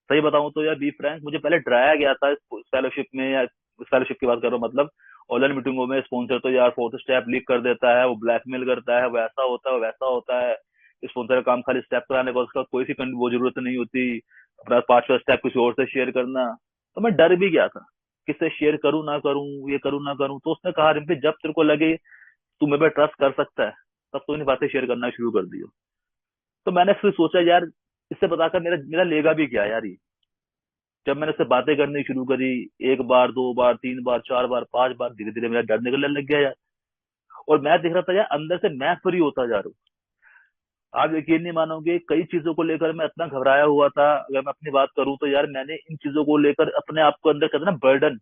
सही बताऊं तो यार बी फ्रैंक, मुझे पहले डराया गया था फेलोशिप में। या फेलोशिप की बात कर रहा हूँ, मतलब ऑनलाइन मीटिंगों में स्पॉन्सर तो यार फोर्थ स्टेप लीक कर देता है, वो ब्लैकमेल करता है, वैसा होता है वैसा होता है। स्पॉन्सर का काम खाली स्टेप कराने का, उसका कोई सी वो जरूरत नहीं होती। अपना 5वां स्टेप किसी और से शेयर करना। तो मैं डर भी गया था, किससे शेयर करूं ना करूं, ये करूं ना करूं। तो उसने कहा रिम्पी जब तेरे को लगे तू मेरे पे ट्रस्ट कर सकता है, तब तो इन बातें शेयर करना शुरू कर दियो। तो मैंने फिर सोचा यार, इससे बताकर मेरा मेरा लेगा भी क्या यार ये। जब मैंने उससे बातें करनी शुरू करी, एक बार, दो बार, तीन बार, चार बार, पांच बार, धीरे धीरे मेरा डर निकलने लग गया यार। और मैं देख रहा था यार, अंदर से मैं फ्री होता जा रहा हूँ। आप यकीन नहीं मानोगे, कई चीजों को लेकर मैं इतना घबराया हुआ था। अगर मैं अपनी बात करूं तो यार, मैंने इन चीजों को लेकर अपने आप को अंदर, कहते हैं ना, बर्डन,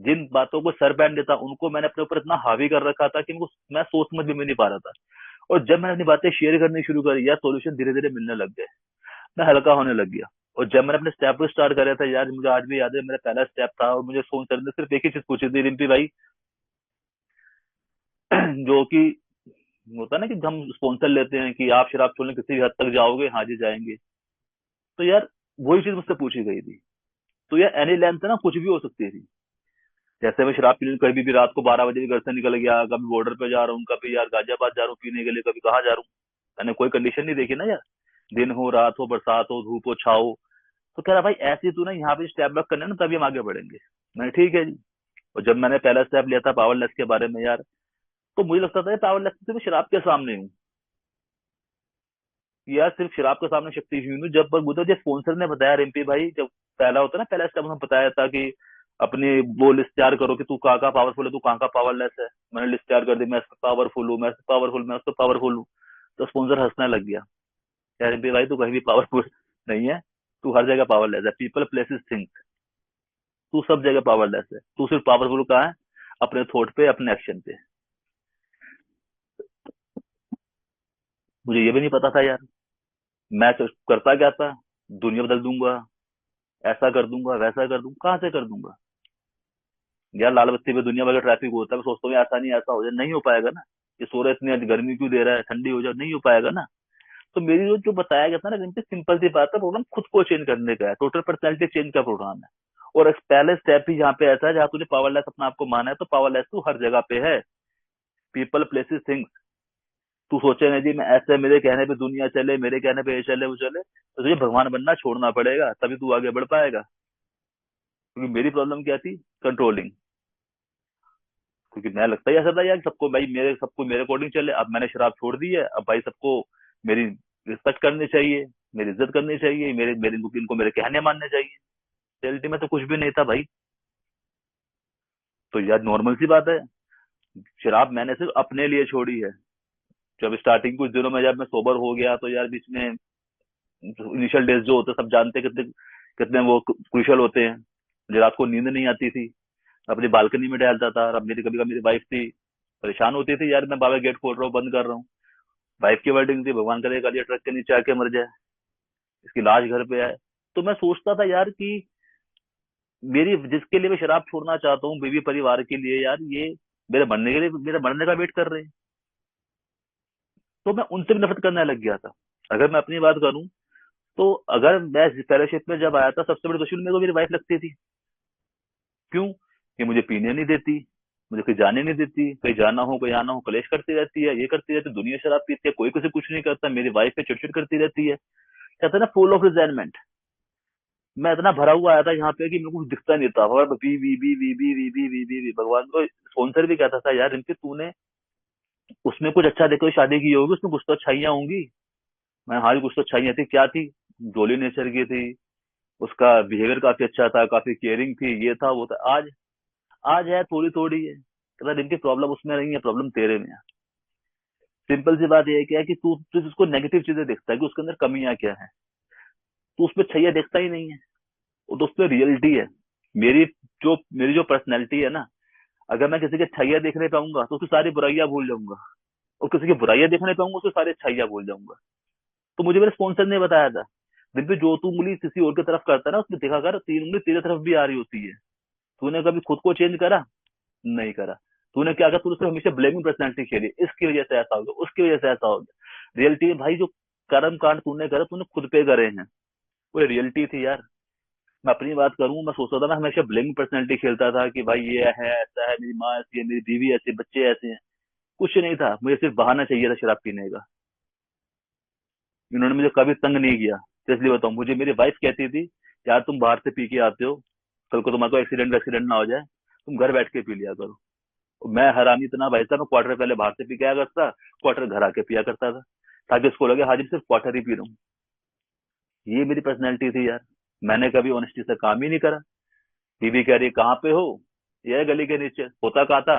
जिन बातों को सर पैन देता उनको मैंने अपने ऊपर इतना हावी कर रखा था कि मैं सोच समझ भी नहीं पा रहा था। और जब मैंने अपनी बातें शेयर करनी शुरू करी यार, सॉल्यूशन धीरे धीरे मिलने लग गए। मैं हल्का होने लग गया। और जब मैंने अपने स्टेप को स्टार्ट करा था यार, मुझे आज भी याद है, मेरा पहला स्टेप था और मुझे फोन सर ने सिर्फ एक ही चीज पूछी थी, रिम्पी भाई, जो कि होता है ना कि हम स्पॉन्सर लेते हैं कि आप शराब छोड़ने किसी भी हद तक जाओगे, हाँ जी जाएंगे। तो यार वही चीज मुझसे पूछी गई थी। तो यार एनी लेंथ से ना कुछ भी हो सकती थी। जैसे मैं शराब पीने कभी भी रात को 12 बजे भी घर से निकल गया, कभी बॉर्डर पे जा रहा हूँ, कभी यार गाजियाबाद जा रहा हूँ पीने के लिए, कभी कहाँ जा रहा हूँ। मैंने कोई कंडीशन नहीं देखी ना यार, दिन हो, रात हो, बरसात हो, धूप हो, छाओ। तो कह रहा भाई ऐसी तू ना यहाँ पे स्टेप बैक करना है ना, तभी हम आगे बढ़ेंगे। मैंने ठीक है जी। और जब मैंने पहला स्टेप लिया था पावरलेस के बारे में यार, तो मुझे लगता था पावरलेस से मैं शराब के सामने हूँ। यार सिर्फ शराब के सामने शक्तिहीन हूँ। जब मुझे जब स्पॉन्सर ने बताया, रिम्पी भाई, जब पहला होता है ना, पहला स्टेप उन्होंने बताया था कि अपनी वो लिस्ट तैयार करो कि तू कहाँ का पावरफुल है, तू कहाँ का पावरलेस है। मैंने लिस्ट तैयार कर दी, मैं इस पे पावरफुल हूँ, मैं इस पे पावरफुल, मैं उस पे पावरफुल हूँ। तो स्पॉन्सर हंसने लग गया। यार रिम्पी भाई, तू कहीं भी पावरफुल नहीं है, तू हर जगह पावरलेस है। पीपल प्लेसेस थिंग्स, तू सब जगह पावरलेस है। तू सिर्फ पावरफुल कहाँ है? अपने थॉट पे, अपने एक्शन पे। मुझे ये भी नहीं पता था यार। मैं तो करता क्या था, दुनिया बदल दूंगा, ऐसा कर दूंगा, वैसा कर दूंगा। कहाँ से कर दूंगा यार? लाल बत्ती पे दुनिया भर का ट्रैफिक होता है, मैं सोचता हूँ ऐसा नहीं ऐसा हो जाए, नहीं हो पाएगा ना। ये सूरज इतनी आज गर्मी क्यों दे रहा है, ठंडी हो जाए, नहीं हो पाएगा ना। तो मेरी जो जो बताया गया था ना, जिनसे सिंपल सी बात है, प्रोग्राम खुद को चेंज करने का है, टोटल पर्सनैलिटी चेंज का प्रोग्राम है। और एक पहले स्टेप ही यहाँ पे ऐसा है, जहाँ तुझे पावरलेस अपना आपको माना है, तो पावरलेस तू हर जगह पे है। People places things. तू सोचे ना जी मैं ऐसे, मेरे कहने पे दुनिया चले, मेरे कहने पे ये चले वो चले, तो तुझे भगवान बनना छोड़ना पड़ेगा, तभी तू आगे बढ़ पाएगा। क्योंकि मेरी प्रॉब्लम क्या थी? कंट्रोलिंग। क्योंकि मैं लगता ही ऐसा था यार, सबको भाई मेरे, सबको मेरे अकॉर्डिंग चले। अब मैंने शराब छोड़ दी है, अब भाई सबको मेरी रिस्पेक्ट करनी चाहिए, मेरी इज्जत करनी चाहिए, मेरे मेरे इनको मेरे कहने मानने चाहिए। रियलिटी में तो कुछ भी नहीं था भाई। तो यार नॉर्मल सी बात है, शराब मैंने सिर्फ अपने लिए छोड़ी है। जब स्टार्टिंग कुछ दिनों में जब मैं सोबर हो गया, तो यार बीच में इनिशियल डेज जो होते हैं, सब जानते हैं कितने कितने वो क्रूशल होते हैं। मुझे रात को नींद नहीं आती थी, अपनी बालकनी में टहलता था। अब मेरी कभी कभी मेरी वाइफ थी, परेशान होती थी यार, मैं बाबा गेट खोल रहा हूँ, बंद कर रहा हूँ। वाइफ की वर्डिंग थी, भगवान करे कल ये ट्रक के नीचे आके मर जाए, इसकी लाश घर पे आए। तो मैं सोचता था यार कि मेरी, जिसके लिए मैं शराब छोड़ना चाहता हूँ, बीवी परिवार के लिए, यार ये मेरे मरने के लिए, मेरे मरने का वेट कर रहे हैं। तो मैं उनसे भी नफरत करने लग गया था। अगर मैं अपनी बात करूं, तो अगर मैं फेलोशिप में जब आया था, सबसे बड़ी दुश्मन मेरे को मेरी वाइफ लगती थी। क्यों? कि मुझे पीने नहीं देती, मुझे कहीं जाने नहीं देती, कहीं जाना हो कहीं आना हो कलेश करती रहती है, ये करती रहती है, दुनिया शराब पीती है, कोई किसी कुछ नहीं करता, मेरी वाइफ पे चिड़चिड़ करती रहती है। कहते हैं ना, फुल ऑफ रिजेंटमेंट। मैं इतना भरा हुआ आया था यहाँ पे कि मेरे को कुछ दिखता नहीं था, और बी बी बी बी बी बी बी बी बी बी भगवान को स्पॉन्सर भी कहता था यार, इनके तूने उसमें कुछ अच्छा देखो, शादी की होगी, उसमें कुछ तो अच्छाइयाँ होंगी। मैं, हाँ कुछ तो अच्छाइयाँ थी, क्या थी? जोली नेचर की थी, उसका बिहेवियर काफी अच्छा था, काफी केयरिंग थी, ये था वो था। आज, आज है थोड़ी थोड़ी है। कहता इनकी प्रॉब्लम उसमें नहीं है, प्रॉब्लम तेरे में है। सिंपल सी बात ये है क्या है कि तू उसको नेगेटिव चीजें देखता है कि उसके अंदर कमियां क्या है, तू उस पर छैया देखता ही नहीं है। वो तो उस पर रियलिटी है। मेरी मेरी जो पर्सनैलिटी है ना, अगर मैं किसी के छैया देखने पाऊंगा तो उसकी सारी बुराइयां भूल जाऊंगा, और किसी की बुराइयां देखने पाऊंगा उसकी सारी अच्छाइयां भूल जाऊंगा। तो मुझे मेरे स्पॉन्सर ने बताया था, दिन पे जो तू उंगली किसी और की तरफ करता है ना, उसमें देखा कर, तीन उंगली तेरे तरफ भी आ रही होती है। तूने कभी खुद को चेंज करा? नहीं करा। तूने क्या करा? तूने सिर्फ हमेशा ब्लेमिंग पर्सनैलिटी खेली, इसकी वजह से ऐसा हो गया, उसकी वजह से ऐसा हो गया। रियलिटी में भाई, जो कर्म कांड तूने करे, तूने खुद पे करे हैं। वो रियलिटी थी यार। मैं अपनी बात करूं, मैं सोचता था, मैं हमेशा ब्लेमिंग पर्सनैलिटी खेलता था कि भाई ये है, ऐसा है, मेरी माँ ऐसी है, मेरी बीवी ऐसी, बच्चे ऐसे हैं। कुछ नहीं था, मुझे सिर्फ बहाना चाहिए था शराब पीने का। इन्होंने मुझे कभी तंग नहीं किया। तो इसलिए बताऊं, मुझे मेरी वाइफ कहती थी, यार तुम बाहर से पी के आते हो, कल को तुम्हारा एक्सीडेंट एक्सीडेंट ना हो जाए, तुम घर बैठ के पी लिया करो। और मैं हरामी इतना भाई साहब, मैं क्वार्टर पहले बाहर से पी के आया करता, क्वार्टर घर आके पिया करता था, ताकि उसको लगे हाजिर सिर्फ क्वार्टर ही पी रहा हूँ। ये मेरी पर्सनैलिटी थी यार। मैंने कभी ऑनेस्टी से काम ही नहीं करा। बीबी कह रही कहाँ पे हो, यह गली के नीचे। होता कहाँ था,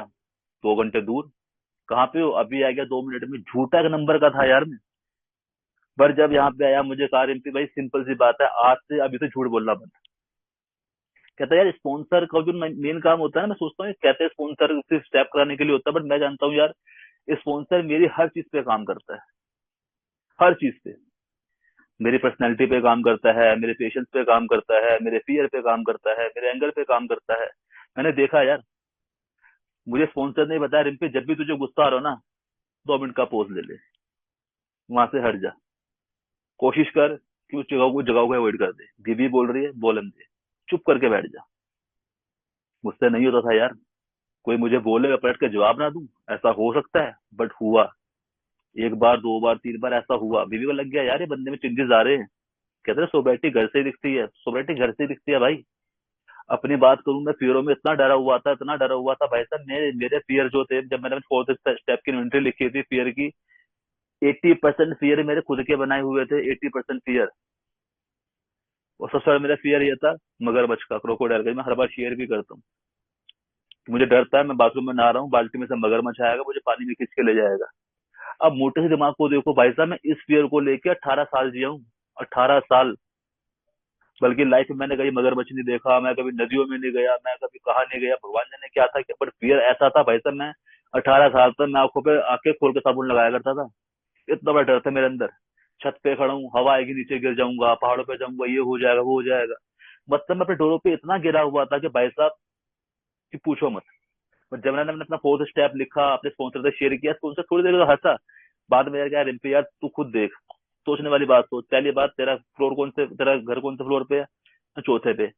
2 घंटे दूर। कहाँ पे हो, अभी आ गया 2 मिनट में। झूठा एक नंबर का था यार मैं। पर जब यहाँ पे आया मुझे कहा रिम्पी भाई सिंपल सी बात है, आज से अभी से झूठ बोलना बंद। कहता है यार स्पॉन्सर का जो मेन काम होता है ना, मैं सोचता हूँ कहते हैं स्पॉन्सर सिर्फ स्टेप कराने के लिए होता है, बट मैं जानता हूँ यार स्पॉन्सर मेरी हर चीज पे काम करता है। हर चीज पे। मेरी पर्सनैलिटी पे काम करता है, मेरे पेशेंस पे काम करता है, मेरे फियर पे काम करता है, मेरे एंगर पे काम करता है। मैंने देखा यार, मुझे स्पॉन्सर ने बताया रिम्पी जब भी तुझे गुस्सा आ रहा हो ना, 2 मिनट का पोज ले ले, वहां से हट जा, कोशिश कर कि उस जगह को अवॉइड कर दे। बीबी बोल रही है बोलन दे, चुप करके बैठ जा। मुझसे नहीं होता था यार, कोई मुझे बोले मैं पलट के जवाब ना दूं। ऐसा हो सकता है बट हुआ। एक बार, 2 बार, 3 बार ऐसा हुआ। बीबी को लग गया यार ये बंदे में चेंजेस आ रहे हैं। कहते हैं सोसाइटी घर से ही दिखती है, सोसाइटी घर से ही दिखती है भाई। अपनी बात करूं, मैं फियरों में इतना डरा हुआ था, इतना डरा हुआ था भाई साहब। मेरे फियर जो थे, जब मैंने फोर्थ स्टेप की इन्वेंटरी लिखी थी फियर की, 80% फियर मेरे खुद के बनाए हुए थे। 80% फियर। और सबसे बड़ा मेरा फियर ये था मगरमच्छ का, क्रोकोडाइल का। मैं हर बार शेयर भी करता हूँ। मुझे डर था मैं बाथरूम में नहा रहा हूँ, बाल्टी में से मगरमच्छ आएगा, मुझे पानी में खींच के ले जाएगा। अब मोटे से दिमाग को देखो भाई साहब, मैं इस फियर को लेके 18 साल जिया हूँ। 18 साल। बल्कि लाइफ में मैंने कभी मगरमच्छ नहीं देखा, मैं कभी नदियों में नहीं गया, मैं कभी कहा नहीं गया, भगवान जाने क्या था क्या, बट फियर ऐसा था भाई साहब। मैं 18 साल तक मैं आंखों पे आंखें खोल के साबुन लगाया करता था। इतना बड़ा डर था मेरे अंदर। छत पे खड़ा हूँ, हवा आएगी नीचे गिर जाऊंगा, पहाड़ों पे जाऊंगा, ये हो जाएगा वो हो जाएगा। मतलब मैं अपने डोरों पे इतना गिरा हुआ था कि भाई साहब कि पूछो मत। पर जब मैंने अपना फोर्थ स्टेप लिखा, अपने स्पॉन्सर से शेयर किया, स्पॉन्सर थोड़ी देर तो हंसा। बाद में यार क्या रिम्पी यार तू खुद देख, सोचने वाली बात सोच। पहली बात, तेरा घर कौन से फ्लोर पे है? चौथे पे।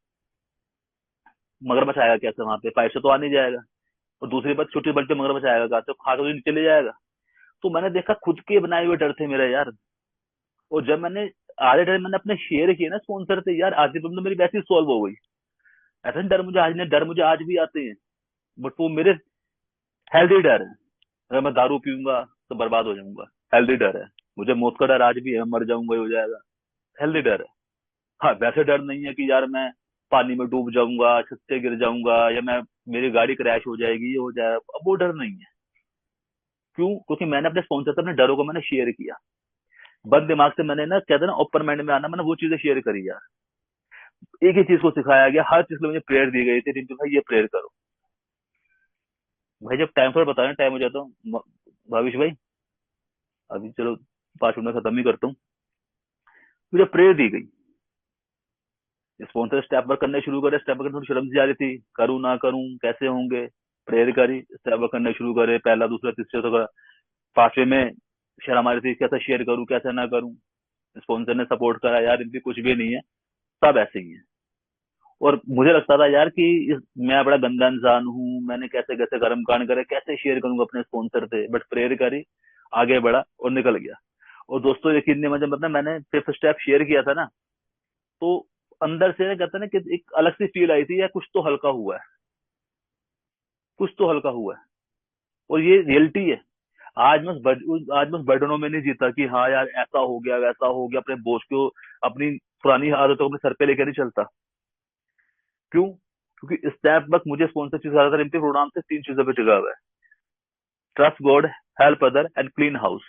मगरमच्छ आएगा कैसे वहां पे, पाइप से तो आ नहीं जाएगा। और दूसरी बात, छोटी बल्टी मगरमच्छ आएगा कहाँ से, खा के तो नीचे ले जाएगा। तो मैंने देखा खुद के बनाए हुए डर थे मेरे यार। और जब मैंने आधे डर मैंने अपने शेयर किए ना स्पॉन्सर से, यार आधी प्रॉब्लम तो मेरी वैसे ही सॉल्व हो गई। ऐसा नहीं डर मुझे आज भी आते हैं, बट वो मेरे हेल्दी डर है। अगर मैं दारू पीऊंगा तो बर्बाद हो जाऊंगा, हेल्दी डर है। मुझे मौत का डर आज भी है, मर जाऊंगा ये हो जाएगा, हेल्दी डर है। हाँ वैसे डर नहीं है कि यार मैं पानी में डूब जाऊंगा, छत से गिर जाऊंगा, या मैं मेरी गाड़ी क्रैश हो जाएगी, ये हो जाएगा, अब वो डर नहीं है। क्यों? क्योंकि मैंने अपने स्पॉन्सर से अपने डरों को मैंने शेयर किया। बंद दिमाग से मैंने ना, कहते हैं ना ओपन माइंड में आना, मैंने वो चीजें शेयर करी यार। एक ही चीज को सिखाया गया, हर चीज के लिए मुझे प्रेयर दी गई थी, रिंटू भाई ये प्रेयर करो। भाई जब टाइम पर बताया टाइम हो जाता हूँ भाविश भाई, अभी चलो 5 मिनट में खत्म ही करता हूँ। मुझे प्रेयर दी गई, स्पॉन्सर स्टेप वर्क करने शुरू करे। स्टेप वर्क थोड़ी शर्म सी आ रही थी, करूँ ना करूँ कैसे होंगे। प्रेयर करी, स्टेप वर्क करने शुरू करे, पहला दूसरा तीसरा तो 5वें में शर्म आ रही थी, कैसे शेयर करूँ कैसे ना करूँ। स्पॉन्सर ने सपोर्ट करा यार, इनकी कुछ भी नहीं है, सब ऐसे ही है। और मुझे लगता था यार कि मैं बड़ा गंदा इंसान हूँ, मैंने कैसे कैसे कर्म कांड करे, कैसे शेयर करूंगा अपने स्पॉन्सर से, बट प्रेयर करी, आगे बढ़ा और निकल गया। और दोस्तों यकीन नहीं, मतलब मैंने फिफ्थ स्टेप शेयर किया था ना, तो अंदर से ना कहते हैं ना कि एक अलग सी फील आई थी, या कुछ तो हल्का हुआ है, कुछ तो हल्का हुआ है। और ये रियलिटी है। आज मैं उस बर्डनों में नहीं जीता कि हाँ यार ऐसा हो गया वैसा हो गया, अपने बोझ को, अपनी पुरानी आदतों को अपने सर पे लेकर नहीं चलता। क्यों? क्योंकि स्टेप वर्क मुझे स्पॉन्सर चीज ज्यादातर इनके प्रोग्राम से 3 चीजों पे टिका हुआ है। Trust God, help other and clean house.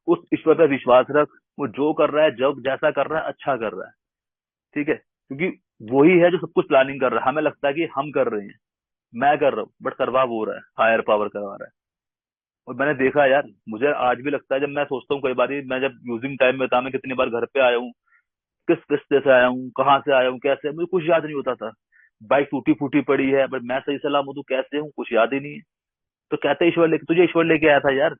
उस ईश्वर पर विश्वास रख, वो जो कर रहा है, जब जैसा कर रहा है अच्छा कर रहा है। ठीक है? क्योंकि वही है जो सब कुछ प्लानिंग कर रहा है। हमें लगता है कि हम कर रहे हैं, मैं कर रहा हूँ, बट करवा वो रहा है, हायर पावर करवा रहा है। और मैंने देखा यार, मुझे आज भी लगता है, जब मैं सोचता हूँ कई बार, मैं जब यूजिंग टाइम में था, मैं कितनी बार घर पे आया हूँ, किस रिश्ते से आया हूँ, कहाँ से आया हूँ, कैसे, मुझे कुछ याद नहीं होता था। बाइक टूटी फूटी पड़ी है, बट मैं सही सलामत हूँ, कैसे हूँ कुछ याद ही नहीं है। तो कहते ईश्वर लेके तुझे ईश्वर लेके आया था यार।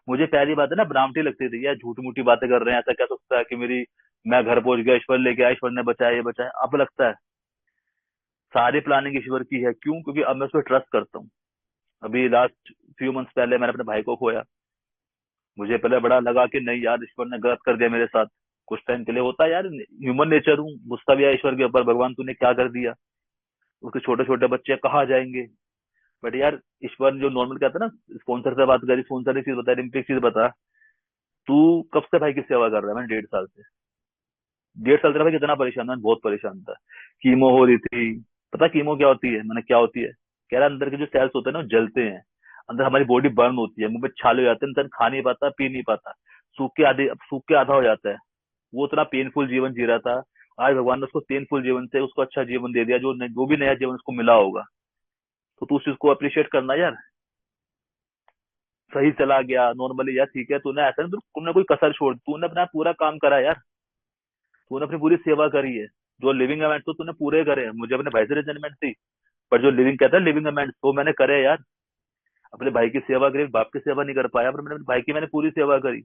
मुझे पहली बात है ना बनावटी लगती थी यार, झूठी मूठी बातें कर रहे हैं, ऐसा क्या सोचता है कि मेरी, मैं घर पहुंच गया, ईश्वर लेके आया, ईश्वर ने बचाया ये बचाया। अब लगता है सारी प्लानिंग ईश्वर की है। क्यों? क्योंकि अब मैं उस पर ट्रस्ट करता हूँ। अभी लास्ट फ्यू मंथ्स पहले मैंने अपने भाई को खोया। मुझे पहले बड़ा लगा कि नहीं यार ईश्वर ने गलत कर दिया मेरे साथ। कुछ टाइम के लिए होता है यार, ह्यूमन नेचर हूँ, गुस्सा भी आया ईश्वर के ऊपर, भगवान तूने क्या कर दिया, उसके छोटे छोटे बच्चे कहाँ जाएंगे। बट यार ईश्वर जो नॉर्मल कहता है ना, स्पॉन्सर से बात करी, स्पॉन्सर ने चीज बता, रिम्पी एक चीज बता, तू कब से भाई की सेवा कर रहा है? मैंने 1.5 साल से। 1.5 साल तक भाई कितना परेशान था, बहुत परेशान था। कीमो हो रही थी। पता कीमो क्या होती है, मैंने क्या होती है? कह रहा अंदर के जो सेल्स होते हैं ना वो जलते हैं। अंदर हमारी बॉडी बर्न होती है, मुंह पे छाले हो जाते हैं, इंसान खा नहीं पाता, पी नहीं पाता। सूख के आधा हो जाता है। वो इतना पेनफुल जीवन जी रहा था। आज भगवान ने उसको पेनफुल जीवन से उसको अच्छा जीवन दे दिया, जो भी नया जीवन उसको मिला होगा। तो तू उस चीज को अप्रिशिएट करना यार। सही चला गया नॉर्मली यार, ठीक है, तूने ऐसा नहीं, तुमने कोई कसर छोड़, तूने अपना पूरा काम करा यार। तूने अपनी पूरी सेवा करी है। जो लिविंग अमेंड तो तूने पूरे करे हैं, मुझे अपने भाई से रिजेंटमेंट थी, पर जो लिविंग कहता है लिविंग अमेंड वो मैंने करे यार। अपने भाई की सेवा करी, बाप की सेवा नहीं कर पाया, पर मैंने अपने भाई की मैंने पूरी सेवा करी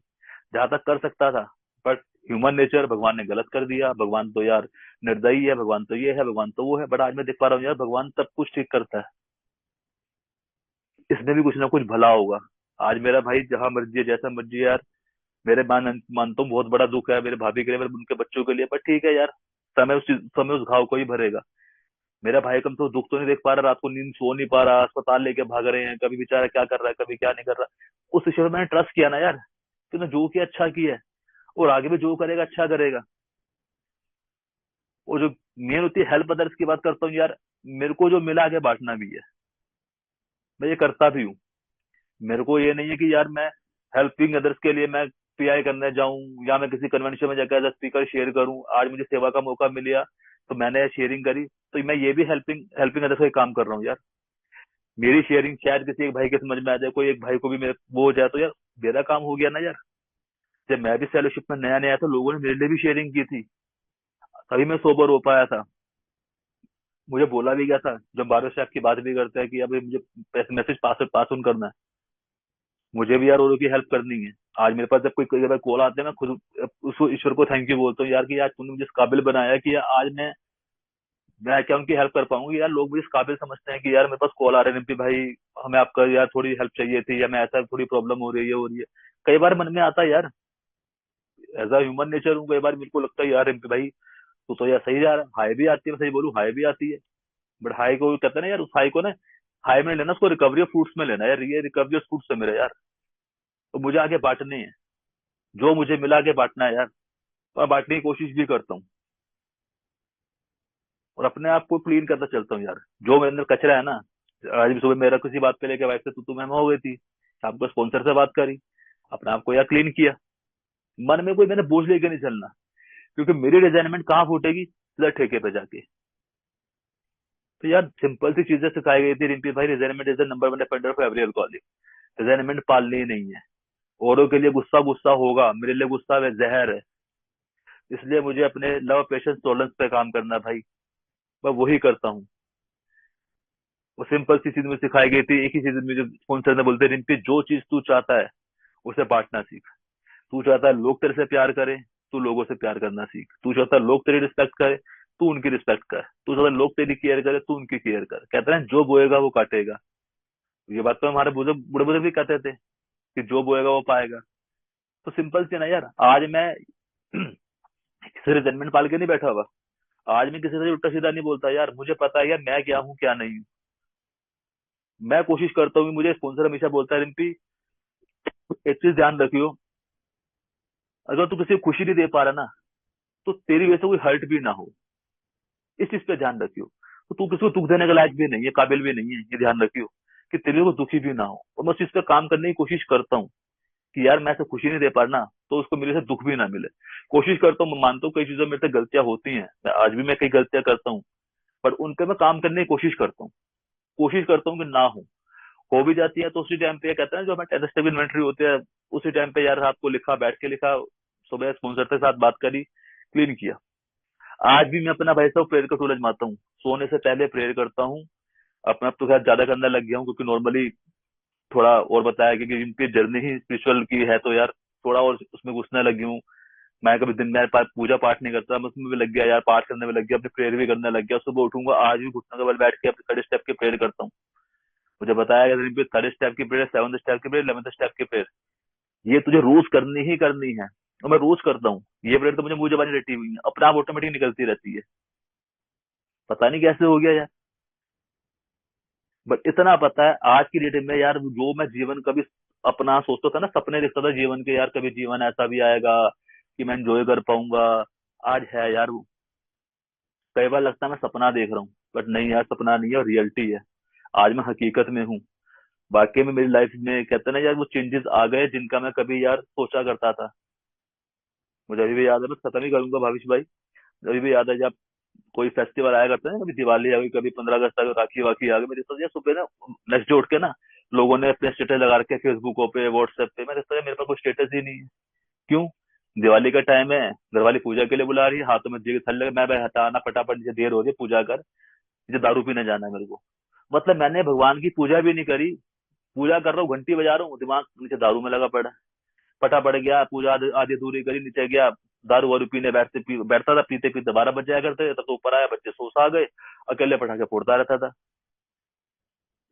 जहां तक कर सकता था। बट ह्यूमन नेचर, भगवान ने गलत कर दिया। भगवान तो यार निर्दयी है, भगवान तो ये है, भगवान तो वो है। बट आज मैं देख पा रहा हूँ यार, भगवान सब कुछ ठीक करता है। इसमें भी कुछ ना कुछ भला होगा। आज मेरा भाई जहां मर्जी है, जैसा मर्जी है यार। मेरे मानता हूँ बहुत बड़ा दुख है मेरे भाभी के लिए, मेरे उनके बच्चों के लिए, पर ठीक है यार। समय उस घाव को ही भरेगा। मेरा भाई कम तो दुख तो नहीं देख पा रहा, रात को नींद सो नहीं पा रहा, अस्पताल लेके भाग रहे हैं, कभी बेचारा क्या कर रहा है, कभी क्या नहीं कर रहा। उस विषय में मैंने ट्रस्ट किया ना यार। तूने जो किया अच्छा किया है, और आगे भी जो करेगा अच्छा करेगा। और जो मेन होती है हेल्प अदर्स की बात करता हूँ यार। मेरे को जो मिला आगे बांटना भी है, मैं ये करता भी हूँ। मेरे को ये नहीं है कि यार मैं हेल्पिंग अदर्स के लिए मैं पीआई करने जाऊं, या मैं किसी कन्वेंशन में जाकर एज स्पीकर शेयर करूं। आज मुझे सेवा का मौका मिल गया तो मैंने शेयरिंग करी, तो मैं ये भी हेल्पिंग हेल्पिंग अदर्स का ही काम कर रहा हूँ यार। मेरी शेयरिंग शायद किसी एक भाई के समझ में आ जाए, कोई एक भाई को भी मेरे वो हो जाए, तो यार मेरा काम हो गया ना यार। जब मैं भी फेलोशिप में नया नया था, लोगों ने मेरे लिए भी शेयरिंग की थी, तभी मैं सोबर हो पाया था। मुझे बोला भी गया था, जब बारह से आपकी बात भी करते हैं कि अभी मुझे मैसेज पास पास ऑन करना है, मुझे भी यार औरों की हेल्प करनी है। आज मेरे पास जब कोई कई बार कॉल आते हैं, मैं खुद उसको ईश्वर को थैंक यू बोलता हूँ यार, कि आज तूने मुझे इस काबिल बनाया कि यार आज मैं क्या उनकी हेल्प कर पाऊंगी यार। लोग मुझे इस काबिल समझते हैं कि यार मेरे पास कॉल आ रहे हैं, रिम्पी भाई हमें आपका यार थोड़ी हेल्प चाहिए थी, या मैं ऐसा थोड़ी प्रॉब्लम हो रही है, ये हो रही है। कई बार मन में आता है यार, एज अ ह्यूमन नेचर हूँ, कई बार मेरे को लगता है यार रिम्पी भाई तू तो यार सही जा रहा है, हाई भी आती है, मैं सही बोलूँ हाई भी आती है। बट हाई को कहते हैं ना यार, उस हाई को ना हाई में लेना, उसको रिकवरी ऑफ फ्रूट्स में लेना यार, ये रिकवरी ऑफ फ्रूट्स है मेरे यार। तो मुझे आगे बांटने हैं, जो मुझे मिला आगे बांटना है यार। तो मैं बांटने की कोशिश भी करता हूँ, और अपने आप को क्लीन करता चलता हूँ यार। जो मेरे अंदर कचरा है ना, आज भी सुबह मेरा किसी बात पे लेके वाइफ से तू मैं हो गई थी, शाम को स्पॉन्सर से बात करी, अपने आप को यार क्लीन किया। मन में कोई मैंने बोझ लेके नहीं चलना, क्योंकि मेरी रिजाइनमेंट कहाँ फूटेगी, सीधा ठेके पे जाके। तो यार सिंपल सी चीजें सिखाई गई थी रिंपी भाई, resentment is the number one offender for every alcoholic. Resentment पालनी ही नहीं है। औरों के लिए गुस्सा गुस्सा होगा, मेरे लिए गुस्सा व जहर है। इसलिए मुझे अपने लव पेशेंस टॉलरेंस पे काम करना है भाई। मैं वही करता हूँ। वो सिंपल सी चीज में सिखाई गई थी, एक ही चीज मुझे स्पॉन्सर ने बोलते, रिंपी जो चीज तू चाहता है उसे बांटना सीख। तू चाहता है लोग तेरे से प्यार करें, तू लोगों से प्यार करना सीख। तू चाहता है लोग तेरी रिस्पेक्ट करे, तू उनकी रिस्पेक्ट कर। तू चाहता है लोग तेरी केयर करे, तू उनकी केयर कर। कहते हैं जो बोएगा वो काटेगा। ये बात तो हमारे बुजुर्ग बूढ़े बुजुर्ग भी कहते थे कि जो बोएगा वो पाएगा। तो सिंपल सी ना यार, आज मैं किसी रिजेंटमेंट पाल के नहीं बैठा हुआ। आज मैं किसी से उल्टा सीधा नहीं बोलता यार, मुझे पता है यार मैं क्या हूँ क्या नहीं हूँ। मैं कोशिश करता हूँ, मुझे स्पॉन्सर हमेशा बोलता है, रिम्पी एक चीज ध्यान रखियो, अगर तू किसी को खुशी नहीं दे पा रहा ना, तो तेरी वजह से कोई हर्ट भी ना हो। इस चीज पे ध्यान रखियो। तो तू किसी को दुख देने के लायक भी नहीं है, काबिल भी नहीं है, ये ध्यान रखियो, कि तेरे को दुखी भी ना हो। और मैं उस चीज पे काम करने की कोशिश करता हूँ, कि यार मैं ऐसे खुशी नहीं दे पा रहा ना, तो उसको मेरे से दुख भी ना मिले। कोशिश करता हूँ, मैं मानता हूँ कई चीजों में मेरे से गलतियां होती हैं, मैं आज भी मैं कई गलतियां करता हूँ, पर उन पे मैं काम करने की कोशिश करता हूँ। कोशिश करता हूँ कि ना हो भी जाती है तो उसी टाइम पे, कहते हैं जो हमें टेरेस्टिव इन्वेंट्री होती है, उसी टाइम पे यार रात को लिखा, बैठ के लिखा, सुबह स्पॉन्सर के साथ बात करी, क्लीन किया। आज भी मैं अपना भाई साहब प्रेयर का टूल आजमाता हूँ, सोने से पहले प्रेयर करता हूँ। अपने आप तो खैर ज्यादा करने लग गया हूँ, क्योंकि नॉर्मली थोड़ा और बताया कि इनकी जर्नी ही स्पिरिचुअल की है, तो यार थोड़ा और उसमें घुसने लगी हूँ। मैं कभी दिन में पूजा पाठ नहीं करता, मैं उसमें भी लग गया यार, पाठ करने में लग गया, अपनी प्रेयर भी करने लग गया। सुबह उठूंगा, आज भी घुटनों के बल बैठ के अपने 3rd स्टेप की प्रेयर करता हूँ। मुझे बताया गया 3rd स्टेप की प्रेयर, 7th स्टेप की प्रेयर, 11th स्टेप की प्रेयर, ये तुझे रोज करनी ही करनी है। और मैं रोज करता हूँ। ये प्रेयर तो मुझे मुंह जबानी रटी हुई है, अपने आप ऑटोमेटिक निकलती रहती है। पता नहीं कैसे हो गया यार। बट इतना पता है आज की डेट में यार, जो मैं जीवन कभी अपना सोचता था ना, सपने देखता था जीवन के यार, कभी जीवन ऐसा भी आएगा कि मैं एंजॉय कर पाऊंगा। आज है यार वो। कई बार लगता है मैं सपना देख रहा हूँ, बट नहीं यार, सपना नहीं है और रियलिटी है। आज मैं हकीकत में हूँ। वाकई में मेरी लाइफ में कहते हैं ना यार, वो चेंजेस आ गए जिनका मैं कभी यार सोचा करता था। मुझे अभी भी याद है, मैं खत्म ही करूंगा भाविश भाई। अभी भी याद है जब कोई फेस्टिवल आया करता है ना, कभी दिवाली आ गई, कभी 15 अगस्त आ गई, राखी वाखी आ गई, मेरे साथ यार सुबह ना नेक्स्ट डे उठ के ना लोगों ने अपने स्टेटस लगा रखे फेसबुकों पे, व्हाट्सएप पे। मैं देखता है मेरे पास कोई स्टेटस ही नहीं है। क्यों? दिवाली का टाइम है, घरवाली पूजा के लिए बुला रही है, हाथों में दिए थल लगे, मैं भाई हटाना फटाफट, नीचे देर हो रही है, पूजा कर, मुझे दारू पीने जाना है मेरे को। मतलब मैंने भगवान की पूजा भी नहीं करी, पूजा कर रहा हूँ, घंटी बजा रहा हूँ, दिमाग नीचे दारू में लगा पड़ा है। फटाफट गया, पूजा आधी आधी अधूरी करी, नीचे गया, दारू वारू पीने बैठता था, पीते पीते 12 बज जाया करते थे, तब तो ऊपर आया, बच्चे सो सा गए, अकेले पटाखे फोड़ता रहता था।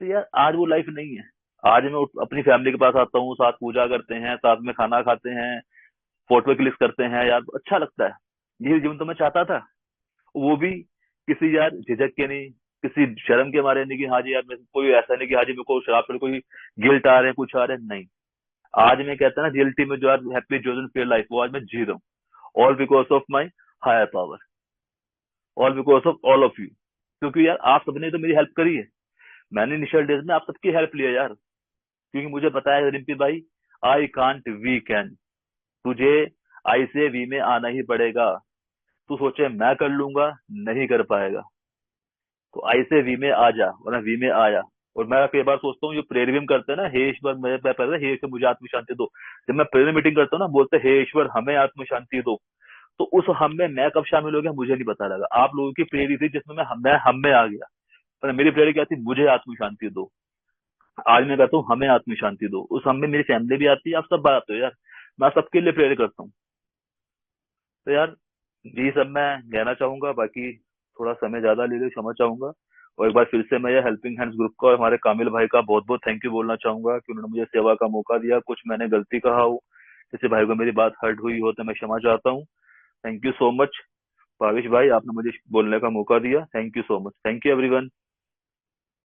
तो यार आज वो लाइफ नहीं है। आज मैं अपनी फैमिली के पास आता हूँ, साथ पूजा करते हैं, साथ में खाना खाते हैं, फोटो क्लिक करते हैं, यार अच्छा लगता है। यही जीवन तो मैं चाहता था, वो भी किसी यार झिझक के नहीं, किसी शर्म के मारे नहीं कि हाँ जी यार कोई ऐसा नहीं कि हाँ जी मेरे को शराब पर कोई गिल्ट आ रहे हैं, कुछ आ रहे हैं, नहीं। आज मैं कहता है ना रियलिटी में जो यार हैप्पी जोन फील लाइफ, वो आज मैं जी रहा हूँ, all because of my higher power, all because of all of you. क्योंकि यार आप सबने तो मेरी हेल्प करी है। मैंने इनिशियल डेज में आप सबकी हेल्प लिया यार, क्योंकि मुझे पता है रिम्पी भाई, आई कांट वी कैन। तुझे आई से वी में आना ही पड़ेगा। तू सोचे मैं कर लूंगा, नहीं कर पाएगा। तो आई से वी में आ जा, वरना वी में आया। और मैं कई बार सोचता हूँ, जो प्रेयर भी हम करते हैं ना, हे ईश्वर मेरे मैं पहले हे ईश्वर मुझे आत्म शांति दो। जब मैं प्रेयर मीटिंग करता हूँ ना, बोलते हैं, हे ईश्वर हमें आत्म शांति दो। तो उस हम में मैं कब शामिल हो गया मुझे नहीं पता लगा। आप लोगों की प्रेयर थी जिसमें मैं हम में आ गया। पर मेरी प्रेयर क्या थी? मुझे आत्म शांति दो। आज मैं कहता हूँ हमें आत्म शांति दो। उस हम में मेरी फैमिली भी आती है, आप सब बात आते हो यार। मैं सबके लिए प्रेयर करता हूँ। तो यार यही सब मैं कहना चाहूंगा। बाकी थोड़ा समय ज्यादा ले लो, क्षमा चाहूंगा। और एक बार फिर से मैं ये हेल्पिंग हैंड्स ग्रुप का और हमारे कामिल भाई का बहुत बहुत थैंक यू बोलना चाहूंगा कि उन्होंने मुझे सेवा का मौका दिया। कुछ मैंने गलती कहा हो, किसी भाई को मेरी बात हर्ट हुई हो, तो मैं क्षमा चाहता हूँ। Thank you so much Bhavish भाई, आपने मुझे बोलने का मौका दिया। Thank you so much, thank you everyone.